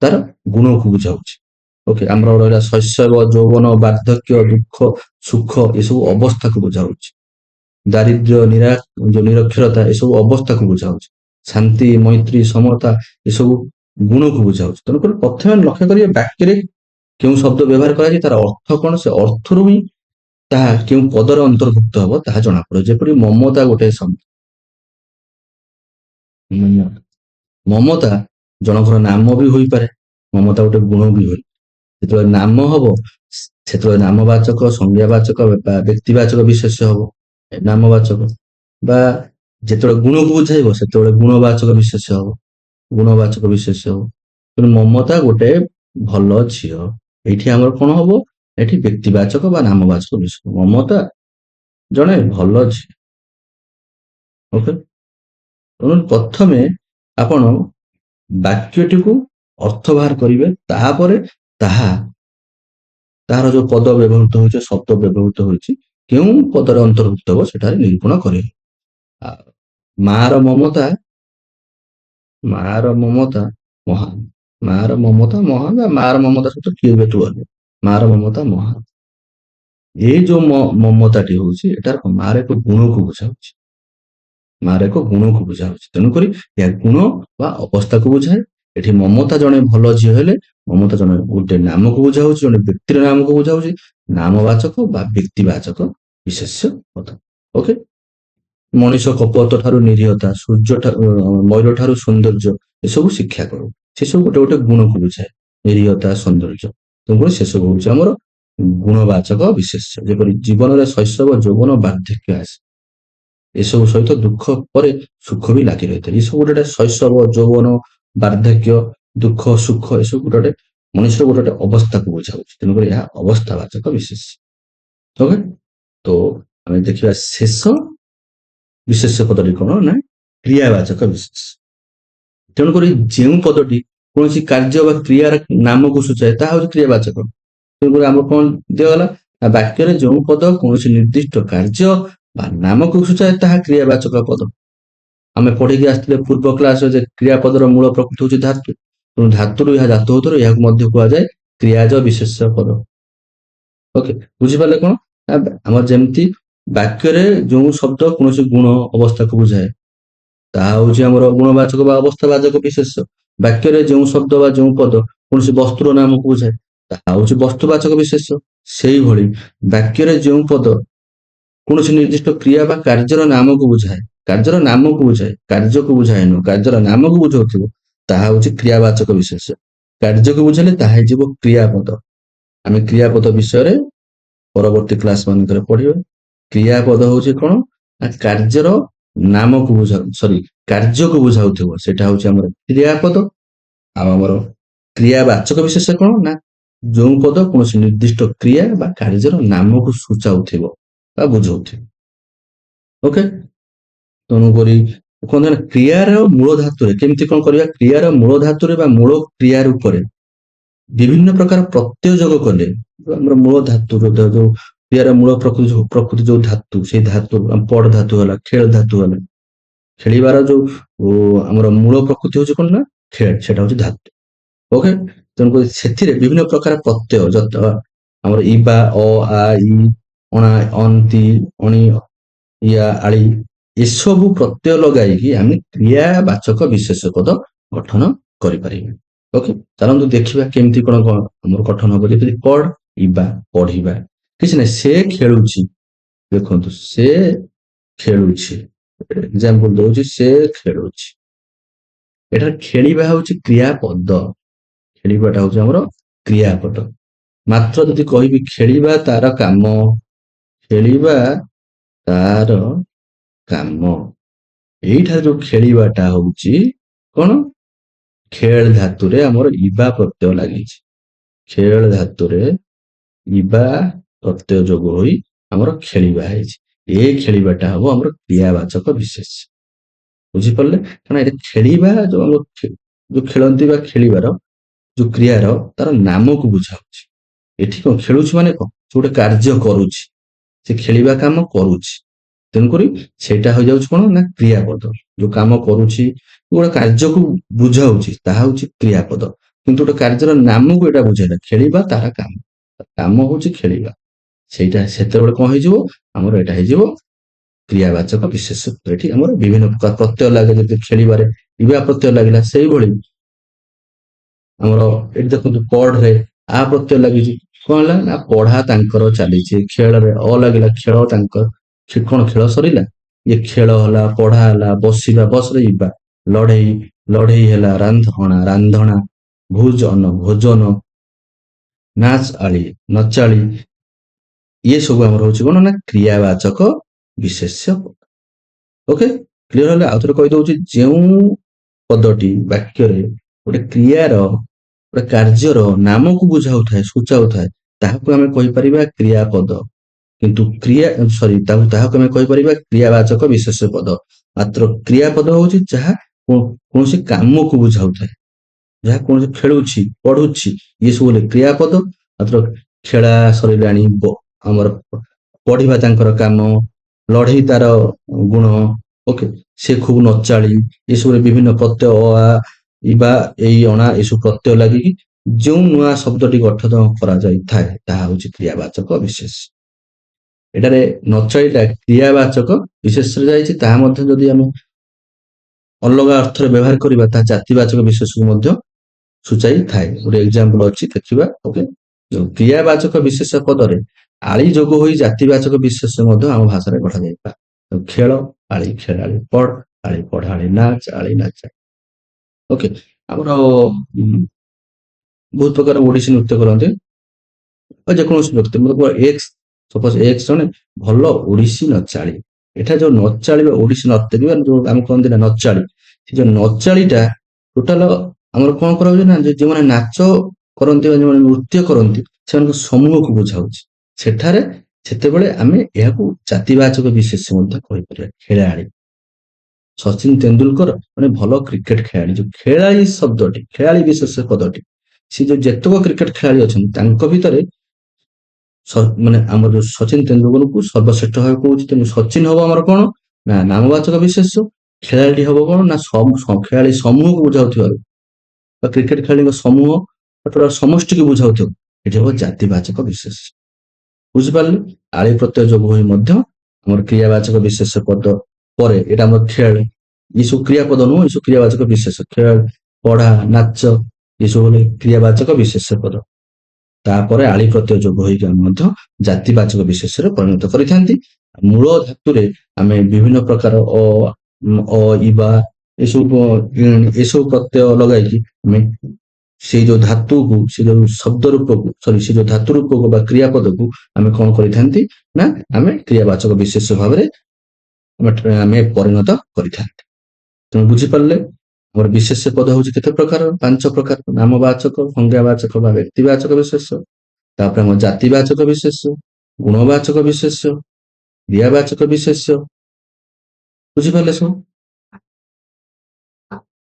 ତାର ଗୁଣକୁ ବୁଝାଉଛି। ଓକେ, ଆମର ରହିଲା ଶୈଶବ, ଯୌବନ, ବାର୍ଦ୍ଧକ୍ୟ, ଦୁଃଖ, ସୁଖ ଏସବୁ ଅବସ୍ଥାକୁ ବୁଝାଉଛି। ଦାରିଦ୍ର୍ୟ, ନିରକ୍ଷରତା ଏସବୁ ଅବସ୍ଥାକୁ ବୁଝାଉଛି। ଶାନ୍ତି, ମୈତ୍ରୀ, ସମତା ଏସବୁ ଗୁଣକୁ ବୁଝାଉଛି। ତେଣୁକରି ପ୍ରଥମେ ଲକ୍ଷ୍ୟ କରିବେ ବାକ୍ୟରେ କେଉଁ ଶବ୍ଦ ବ୍ୟବହାର କରାଯାଇଛି, ତାର ଅର୍ଥ କଣ, ସେ ଅର୍ଥରୁ ହିଁ ତାହା କେଉଁ ପଦରେ ଅନ୍ତର୍ଭୁକ୍ତ ହବ ତାହା ଜଣାପଡେ। ଯେପରି ମମତା ଗୋଟେ ଶବ୍ଦ, ମମତା ଜଣଙ୍କର ନାମ ବି ହୋଇପାରେ, ମମତା ଗୋଟେ ଗୁଣ ବି ହୋଇପାରେ। ଯେତେବେଳେ ନାମ ହବ ସେତେବେଳେ ନାମବାଚକ, ସଂଜ୍ଞାବାଚକ ବା ବ୍ୟକ୍ତିବାଚକ ବିଶେଷ୍ୟ ହବ ନାମବାଚକ, ବା ଯେତେବେଳେ ଗୁଣକୁ ବୁଝାଇବ ସେତେବେଳେ ଗୁଣବାଚକ ବିଶେଷ୍ୟ ହବ, ଗୁଣବାଚକ ବିଶେଷ୍ୟ ହବ। ତେଣୁ ମମତା ଗୋଟେ ଭଲ ଝିଅ, ଏଇଠି ଆମର କଣ ହବ, ଏଠି ବ୍ୟକ୍ତିବାଚକ ବା ନାମବାଚକ ବିଶେଷ୍ୟ। ମମତା ଜଣେ ଭଲ ଝିଅ। ଓକେ, ତେଣୁ ପ୍ରଥମେ ଆପଣ ବାକ୍ୟଟିକୁ ଅର୍ଥ ବାହାର କରିବେ, ତାପରେ ତାହାର ଯୋଉ ପଦ ବ୍ୟବହୃତ ହଉଛି, ଶବ୍ଦ ବ୍ୟବହୃତ ହଉଛି, କେଉଁ ପଦରେ ଅନ୍ତର୍ଭୁକ୍ତ ହବ ସେଠାରେ ନିରୂପଣ କରିବେ। ମାର ମମତା ମହାନ, ମାର ମମତା ମହାନ ବା ମାର ମମତା ସହିତ କିଏ ଭେଟୁଅନି, ମାର ମମତା ମହାନ। ଏଇ ଯୋଉ ମମତାଟି ହଉଛି ଏଟାର ମାର ଏକ ଗୁଣକୁ ବୁଝାଉଛି, ମାର ଏକ ଗୁଣକୁ ବୁଝାଉଛି। ତେଣୁକରି ଏହା ଗୁଣ ବା ଅବସ୍ଥାକୁ ବୁଝାଏ। ଏଠି ମମତା ଜଣେ ଭଲ ଝିଅ ହେଲେ ମମତା ଜଣେ ଗୋଟେ ନାମକୁ ବୁଝାଉଛି, ଜଣେ ବ୍ୟକ୍ତିର ନାମକୁ ବୁଝାଉଛି, ନାମବାଚକ ବା ବ୍ୟକ୍ତିବାଚକ ବିଶେଷ୍ୟ ପଦ। ଓକେ। ମଣିଷ କପଟ ଠାରୁ ନିରୀହତା, ମୟୂର ଠାରୁ ସୌନ୍ଦର୍ଯ୍ୟ, ଏସବୁ ଶିକ୍ଷା କରୁ। ସେସବୁ ଗୋଟେ ଗୋଟେ ଗୁଣକୁ ବୁଝାଏ, ନିରୀହତା, ସୌନ୍ଦର୍ଯ୍ୟ। ତେଣୁକରି ସେସବୁ ହଉଛି ଆମର ଗୁଣବାଚକ ବିଶେଷ୍ୟ। ଯେପରି ଜୀବନରେ ଶୈଶବ, ଯୌବନ, ବାର୍ଦ୍ଧକ୍ୟ ଆସେ, ଏସବୁ ସହିତ ଦୁଃଖ ପରେ ସୁଖ ବି ଲାଗି ରହିଥାଏ। ଏସବୁ ଗୋଟେ ଶୈଶବ, ଯୌବନ, ବାର୍ଦ୍ଧକ୍ୟ, ଦୁଃଖ, ସୁଖ, ଏସବୁ ଗୋଟେ ମଣିଷର ଗୋଟେ ଅବସ୍ଥାକୁ ବୁଝାଉଛି। ତେଣୁକରି ଏହା ଅବସ୍ଥାବାଚକ ବିଶେଷ୍ୟ। ଓକେ। ତ ଆମେ ଦେଖିବା ଶେଷ ବିଶେଷ୍ୟ ପଦଟି କଣ ନା କ୍ରିୟାବାଚକ ବିଶେଷ୍ୟ। ତେଣୁକରି ଯେଉଁ ପଦଟି କୌଣସି କାର୍ଯ୍ୟ ବା କ୍ରିୟାର ନାମକୁ ସୂଚାଏ ତାହା ହଉଛି କ୍ରିୟାବାଚକ। ତେଣୁକରି ଆମର କଣ ଦିଆଗଲା, ବାକ୍ୟରେ ଯେଉଁ ପଦ କୌଣସି ନିର୍ଦ୍ଦିଷ୍ଟ କାର୍ଯ୍ୟ ବା ନାମକୁ ସୂଚାଏ ତାହା କ୍ରିୟାବାଚକ ପଦ। ଆମେ ପଢିକି ଆସିଥିଲେ ପୂର୍ବ କ୍ଲାସରେ ଯେ କ୍ରିୟାପଦର ମୂଳ ପ୍ରକୃତି ହଉଛି ଧାତୁ। ତେଣୁ ଧାତୁରୁ ଏହା ଧାତୁ ହଉଥିବାରୁ ଏହାକୁ ମଧ୍ୟ କୁହାଯାଏ କ୍ରିୟାଜ ବିଶେଷ୍ୟ ପଦ। ଓକେ, ବୁଝିପାରିଲେ କଣ? ଆମର ଯେମିତି ବାକ୍ୟରେ ଯେଉଁ ଶବ୍ଦ କୌଣସି ଗୁଣ ଅବସ୍ଥାକୁ ବୁଝାଏ ତାହା ହଉଛି ଆମର ଗୁଣବାଚକ ବା ଅବସ୍ଥାବାଚକ ବିଶେଷ୍ୟ। ବାକ୍ୟରେ ଯେଉଁ ଶବ୍ଦ ବା ଯେଉଁ ପଦ କୌଣସି ବସ୍ତୁର ନାମକୁ ବୁଝାଏ ତାହା ହଉଛି ବସ୍ତୁବାଚକ ବିଶେଷ୍ୟ। ସେଇଭଳି ବାକ୍ୟରେ ଯେଉଁ ପଦ କୌଣସି ନିର୍ଦ୍ଦିଷ୍ଟ କ୍ରିୟା ବା କାର୍ଯ୍ୟର ନାମକୁ ବୁଝାଏ, କାର୍ଯ୍ୟର ନାମକୁ ବୁଝାଏ, କାର୍ଯ୍ୟକୁ ବୁଝାଏ ନୁହଁ, କାର୍ଯ୍ୟର ନାମକୁ ବୁଝାଉଥିବ ତାହା ହଉଛି କ୍ରିୟାବାଚକ ବିଶେଷ୍ୟ। କାର୍ଯ୍ୟକୁ ବୁଝାଇଲେ ତାହା ହେଇଯିବ କ୍ରିୟାପଦ। ଆମେ କ୍ରିୟାପଦ ବିଷୟରେ ପରବର୍ତ୍ତୀ କ୍ଲାସ ମାନଙ୍କରେ ପଢିବା। କ୍ରିୟାପଦ ହଉଛି କଣ ନା କାର୍ଯ୍ୟର ନାମକୁ କାର୍ଯ୍ୟକୁ ବୁଝାଉଥିବ, ସେଟା ହଉଛି ଆମର କ୍ରିୟାପଦ। ଆଉ ଆମର କ୍ରିୟାବାଚକ ବିଶେଷ କଣ ନା ଯେଉଁ ପଦ କୌଣସି ନିର୍ଦ୍ଦିଷ୍ଟ କ୍ରିୟା ବା କାର୍ଯ୍ୟର ନାମକୁ ସୂଚାଉଥିବ ବା ବୁଝାଉଥିବ। ଓକେ। ତେଣୁକରି କଣ ନା କ୍ରିୟାର ମୂଳ ଧାତୁରେ କେମିତି କଣ କରିବା, କ୍ରିୟାର ମୂଳ ଧାତୁରେ ବା ମୂଳ କ୍ରିୟା ରୂପରେ ବିଭିନ୍ନ ପ୍ରକାର ପ୍ରତ୍ୟୟ ଯୋଗ କଲେ ଆମର ମୂଳ ଧାତୁର ଯୋଉ କ୍ରିୟାର ମୂଳ ପ୍ରକୃତି ଯୋଉ ଧାତୁ, ସେଇ ଧାତୁ ପଡ ଧାତୁ ହେଲା, ଖେଳ ଧାତୁ ହେଲା, ଖେଳିବାର ଯୋଉ ଆମର ମୂଳ ପ୍ରକୃତି ହଉଛି କଣ ନା ଖେଳ, ସେଟା ହଉଛି ଧାତୁ। ଓକେ। ତେଣୁକରି ସେଥିରେ ବିଭିନ୍ନ ପ୍ରକାର ପ୍ରତ୍ୟୟ ଆମର ଇବା, ଅ, ଆ, ଇ, ଅଣା, ଅନ୍ତି, ଅଣି, ଇଆ, ଆଳି, ଏସବୁ ପ୍ରତ୍ୟୟ ଲଗାଇକି ଆମେ କ୍ରିୟାବାଚକ ବିଶେଷ ପଦ ଗଠନ କରିପାରିବା। ଓକେ। ଚାଲନ୍ତୁ ଦେଖିବା କେମିତି କଣ ଆମର ଗଠନ ହବ। ଯେମିତି ପଢ, ଇବା, ପଢିବା, କିଛି ନାହିଁ, ସେ ଖେଳୁଛି। ଦେଖନ୍ତୁ, ସେ ଖେଳୁଛି, ଏକ୍ସାମ୍ପଲ ଦଉଛି, ସେ ଖେଳୁଛି। ଏଠାରେ ଖେଳିବା ହଉଛି କ୍ରିୟାପଦ, ଖେଳିବାଟା ହଉଛି ଆମର କ୍ରିୟାପଦ। ମାତ୍ର ଯଦି କହିବି ଖେଳିବା ତାର କାମ, ଖେଳିବା ତାର କାମ, ଏଇଠାରେ ଯୋଉ ଖେଳିବାଟା ହଉଛି କଣ, ଖେଳ ଧାତୁରେ ଆମର ଇବା ପ୍ରତ୍ୟୟ ଲାଗିଛି। ଖେଳ ଧାତୁରେ ଇବା ପ୍ରତ୍ୟୟ ଯୋଗ ହୋଇ ଆମର ଖେଳିବା ହେଇଛି। ଏ ଖେଳିବାଟା ହବ ଆମର କ୍ରିୟାବାଚକ ବିଶେଷ। ବୁଝିପାରିଲେ? କାରଣ ଏଠି ଖେଳିବା ଯୋଉ ଖେଳନ୍ତି ବା ଖେଳିବାର ଯୋଉ କ୍ରିୟାର ତାର ନାମକୁ ବୁଝାଉଛି। ଏଠି କଣ ଖେଳୁଛି ମାନେ କଣ, ସେ ଗୋଟେ କାର୍ଯ୍ୟ କରୁଛି, ସେ ଖେଳିବା କାମ କରୁଛି। ତେଣୁକରି ସେଇଟା ହେଇଯାଉଛି କଣ ନା କ୍ରିୟାପଦ। ଯୋଉ କାମ କରୁଛି, ଗୋଟେ କାର୍ଯ୍ୟକୁ ବୁଝାଉଛି, ତାହା ହଉଛି କ୍ରିୟାପଦ। କିନ୍ତୁ ଗୋଟେ କାର୍ଯ୍ୟର ନାମକୁ ଏଇଟା ବୁଝେଇଲା, ଖେଳିବା ତାର କାମ, କାମ ହଉଛି ଖେଳିବା। ସେଇଟା ସେତେବେଳେ କଣ ହେଇଯିବ, ଆମର ଏଇଟା ହେଇଯିବ କ୍ରିୟାବାଚକ ବିଶେଷ। ଏଠି ଆମର ବିଭିନ୍ନ ପ୍ରକାର ପ୍ରତ୍ୟୟ ଲାଗେ, ଯେମିତି ଖେଳିବାରେ ଇବା ପ୍ରତ୍ୟୟ ଲାଗିଲା, ସେଇଭଳି ଆମର ଏଠି ଦେଖନ୍ତୁ ପଢରେ ଆ ପ୍ରତ୍ୟୟ ଲାଗିଛି। କଣ ହେଲା ନା ପଢା ତାଙ୍କର ଚାଲିଛି। ଖେଳରେ ଅ ଲାଗିଲା, ଖେଳ ତାଙ୍କର, କଣ ଖେଳ ସରିଲା, ଇଏ ଖେଳ ହେଲା, ପଢା ହେଲା, ବସିବା, ବସରେ ଇବା, ଲଢେଇ, ଲଢେଇ ହେଲା, ରାନ୍ଧଣା, ଭୋଜନ, ନାଚ ଆଳି, ନଚାଳି, ଇଏ ସବୁ ଆମର ହଉଛି କଣ ନା କ୍ରିୟାବାଚକ ବିଶେଷ୍ୟ। ଓକେ, କ୍ଲିୟର ହେଲେ ଆଉ ଥରେ କହିଦଉଛି, ଯେଉଁ ପଦଟି ବାକ୍ୟରେ ଗୋଟେ କ୍ରିୟାର, ଗୋଟେ କାର୍ଯ୍ୟର ନାମକୁ ବୁଝାଉଥାଏ, ସୂଚାଉଥାଏ, ତାହାକୁ ଆମେ କହିପାରିବା କ୍ରିୟାପଦ। କିନ୍ତୁ ତାହାକୁ ଆମେ କହିପାରିବା କ୍ରିୟାବାଚକ ବିଶେଷ ପଦ। ମାତ୍ର କ୍ରିୟାପଦ ହଉଛି ଯାହା କୌଣସି କାମକୁ ବୁଝାଉଥାଏ, ଯାହା କୌଣସି ଖେଳୁଛି ପଢୁଛି ଇଏ ସବୁ ହେଲେ କ୍ରିୟାପଦ। ମାତ୍ର ଖେଳା ସରିଲାଣି, ଆମର ପଢିବା ତାଙ୍କର କାମ, ଲଢେଇ ତାର ଗୁଣ, ଓକେ, ସେ ଖୁବ ନଚାଳି, ଏସବୁରେ ବିଭିନ୍ନ ପ୍ରତ୍ୟୟ ଅ ଆ ଇବା ଏଇ ଅଣା ଏସବୁ ପ୍ରତ୍ୟୟ ଲାଗିକି ଯେଉଁ ନୂଆ ଶବ୍ଦଟି ଗଠନ କରାଯାଇଥାଏ ତାହା ହଉଛି କ୍ରିୟାବାଚକ ବିଶେଷ। ଏଠାରେ ନଚାଳିଟା କ୍ରିୟାବାଚକ ବିଶେଷରେ ଯାଇଛି, ତାହା ମଧ୍ୟ ଯଦି ଆମେ ଅଲଗା ଅର୍ଥରେ ବ୍ୟବହାର କରିବା ତାହା ଜାତିବାଚକ ବିଶେଷକୁ ମଧ୍ୟ ସୂଚାଇ ଥାଏ। ଗୋଟେ ଏକ୍ସାମ୍ପଲ ଅଛି ଦେଖିବା, ଓକେ। କ୍ରିୟାବାଚକ ବିଶେଷ ପଦରେ ଆଳି ଯୋଗ ହୋଇ ଜାତିବାଚକ ବିଶେଷ ମଧ୍ୟ ଆମ ଭାଷାରେ ଗଢ଼ାଯାଇପାରେ। ଖେଳ, ଆଳି ଖେଳାଳି, ପଢ, ଆଳି ପଢାଳି, ନାଚ, ଆଳି ନାଚା, ଓକେ। ଆମର ବହୁତ ପ୍ରକାର ଓଡିଶୀ ନୃତ୍ୟ କରନ୍ତି, ଯେକୌଣସି ବ୍ୟକ୍ତି ଏକ୍ସ, ସପୋଜ ଏକ୍ସ ଜଣେ ଭଲ ଓଡିଶୀ ନଚାଳି, ଏଠାରେ ଯୋଉ ନଚାଳି ବା ଓଡିଶୀ ନର୍ତ୍ତକୀ ଯୋଉ ଆମେ କହନ୍ତି ନା ନଚାଳି, ସେ ଯୋଉ ନଚାଳିଟା ଟୋଟାଲ ଆମର କଣ କରାଯାଉଛି ନା ଯେଉଁମାନେ ନାଚ କରନ୍ତି ବା ଯେଉଁମାନେ ନୃତ୍ୟ କରନ୍ତି ସେମାନଙ୍କ ସମୂହକୁ ବୁଝାଉଛି। ସେଠାରେ ସେତେବେଳେ ଆମେ ଏହାକୁ ଜାତିବାଚକ ବିଶେଷ ମଧ୍ୟ କହିପାରିବା। ଖେଳାଳି, ସଚିନ ତେନ୍ଦୁଲକର ମାନେ ଭଲ କ୍ରିକେଟ ଖେଳାଳି, ଯୋଉ ଖେଳାଳି ଶବ୍ଦଟି, ଖେଳାଳି ବିଶେଷ ପଦଟି, ସେ ଯୋଉ ଯେତେକ କ୍ରିକେଟ ଖେଳାଳି ଅଛନ୍ତି ତାଙ୍କ ଭିତରେ ମାନେ ଆମର ଯୋଉ ସଚିନ ତେନ୍ଦୁଲକରକୁ ସର୍ବଶ୍ରେଷ୍ଠ ଭାବେ କହୁଛି। ତେଣୁ ସଚିନ ହବ ଆମର କଣ ନା ନାମବାଚକ ବିଶେଷ, ଖେଳାଳିଟି ହବ କଣ ନା ଖେଳାଳି ସମୂହକୁ ବୁଝାଉଥିବାରୁ ବା କ୍ରିକେଟ ଖେଳାଳିଙ୍କ ସମୂହ ସମଷ୍ଟିକୁ ବୁଝାଉଥିବ, ଏଠି ହବ ଜାତିବାଚକ ବିଶେଷ। ବୁଝିପାରିଲେ? ଆଳି ପ୍ରତ୍ୟୟ ଯୋଗ ହୋଇ ମଧ୍ୟ ଆମର କ୍ରିୟାବାଚକ ବିଶେଷ ପଦ ପରେ ଏଇଟା ଆମର ଖେଳ, ଏସବୁ କ୍ରିୟାପଦ ନୁହଁ, ଏସବୁ କ୍ରିୟାବାଚକ ବିଶେଷ। ଖେଳ, ପଢା, ନାଚ ଏସବୁ ହେଲେ କ୍ରିୟାବାଚକ ବିଶେଷ ପଦ। ତାପରେ ଆଳି ପ୍ରତ୍ୟୟ ଯୋଗ ହୋଇକି ଆମେ ମଧ୍ୟ ଜାତିବାଚକ ବିଶେଷରେ ପରିଣତ କରିଥାନ୍ତି। ମୂଳ ଧାତୁରେ ଆମେ ବିଭିନ୍ନ ପ୍ରକାର ଅ ଇବା ଏସବୁ ପ୍ରତ୍ୟୟ ଲଗାଇକି ଆମେ ସେଇ ଯୋଉ ଧାତୁକୁ, ସେ ଯୋଉ ଶବ୍ଦ ରୂପକୁ, ସେ ଯୋଉ ଧାତୁ ରୂପକୁ ବା କ୍ରିୟାପଦକୁ ଆମେ କଣ କରିଥାନ୍ତି ନା ଆମେ କ୍ରିୟାବାଚକ ବିଶେଷ ଭାବରେ ଆମେ ପରିଣତ କରିଥାନ୍ତି। ତେଣୁ ବୁଝିପାରିଲେ ଆମର ବିଶେଷ ପଦ ହଉଛି କେତେ ପ୍ରକାର? 5 ପ୍ରକାର। ନାମବାଚକ, ସଂଜ୍ଞାବାଚକ ବା ବ୍ୟକ୍ତିବାଚକ ବିଶେଷ, ତାପରେ ଆମର ଜାତିବାଚକ ବିଶେଷ, ଗୁଣବାଚକ ବିଶେଷ, କ୍ରିୟାବାଚକ ବିଶେଷ, ବୁଝିପାରିଲେ ସବୁ?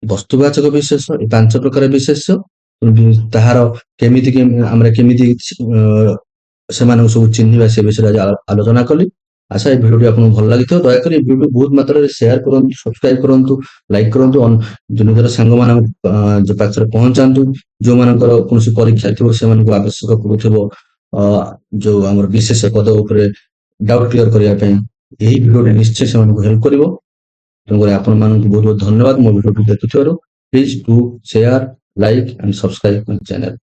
ବସ୍ତୁବାଚକ ବିଶେଷ, ଏ 5 ପ୍ରକାର ବିଶେଷ ତାହାର କେମିତି ଆମର କେମିତି ସେମାନଙ୍କୁ ସବୁ ଚିହ୍ନିବା ସେ ବିଷୟରେ ଆଲୋଚନା କଲି। ଆଶା ଏ ଭିଡିଓଟି ଆପଣଙ୍କୁ ଭଲ ଲାଗିଥିବ। ଦୟାକରି ଏ ଭିଡିଓ ବହୁତ ମାତ୍ରାରେ ସେୟାର କରନ୍ତୁ, ସବସ୍କ୍ରାଇବ କରନ୍ତୁ, ଲାଇକ୍ କରନ୍ତୁ, ନିଜର ସାଙ୍ଗମାନଙ୍କ ପାଖରେ ପହଞ୍ଚାନ୍ତୁ। ଯୋଉମାନଙ୍କର କୌଣସି ପରୀକ୍ଷା ଥିବ ସେମାନଙ୍କୁ ଆବଶ୍ୟକ କରୁଥିବ ଯୋଉ ଆମର ବିଶେଷ ପଦ ଉପରେ ଡାଉଟ୍ କ୍ଲିୟର କରିବା ପାଇଁ ଏହି ଭିଡିଓଟି ନିଶ୍ଚୟ ସେମାନଙ୍କୁ ହେଲ୍ପ କରିବ। ତେଣୁକରି ଆପଣମାନଙ୍କୁ ବହୁତ ବହୁତ ଧନ୍ୟବାଦ ମୋ ଭିଡିଓଟି ଦେଖୁଥିବାରୁ। Please do share, like and subscribe my channel.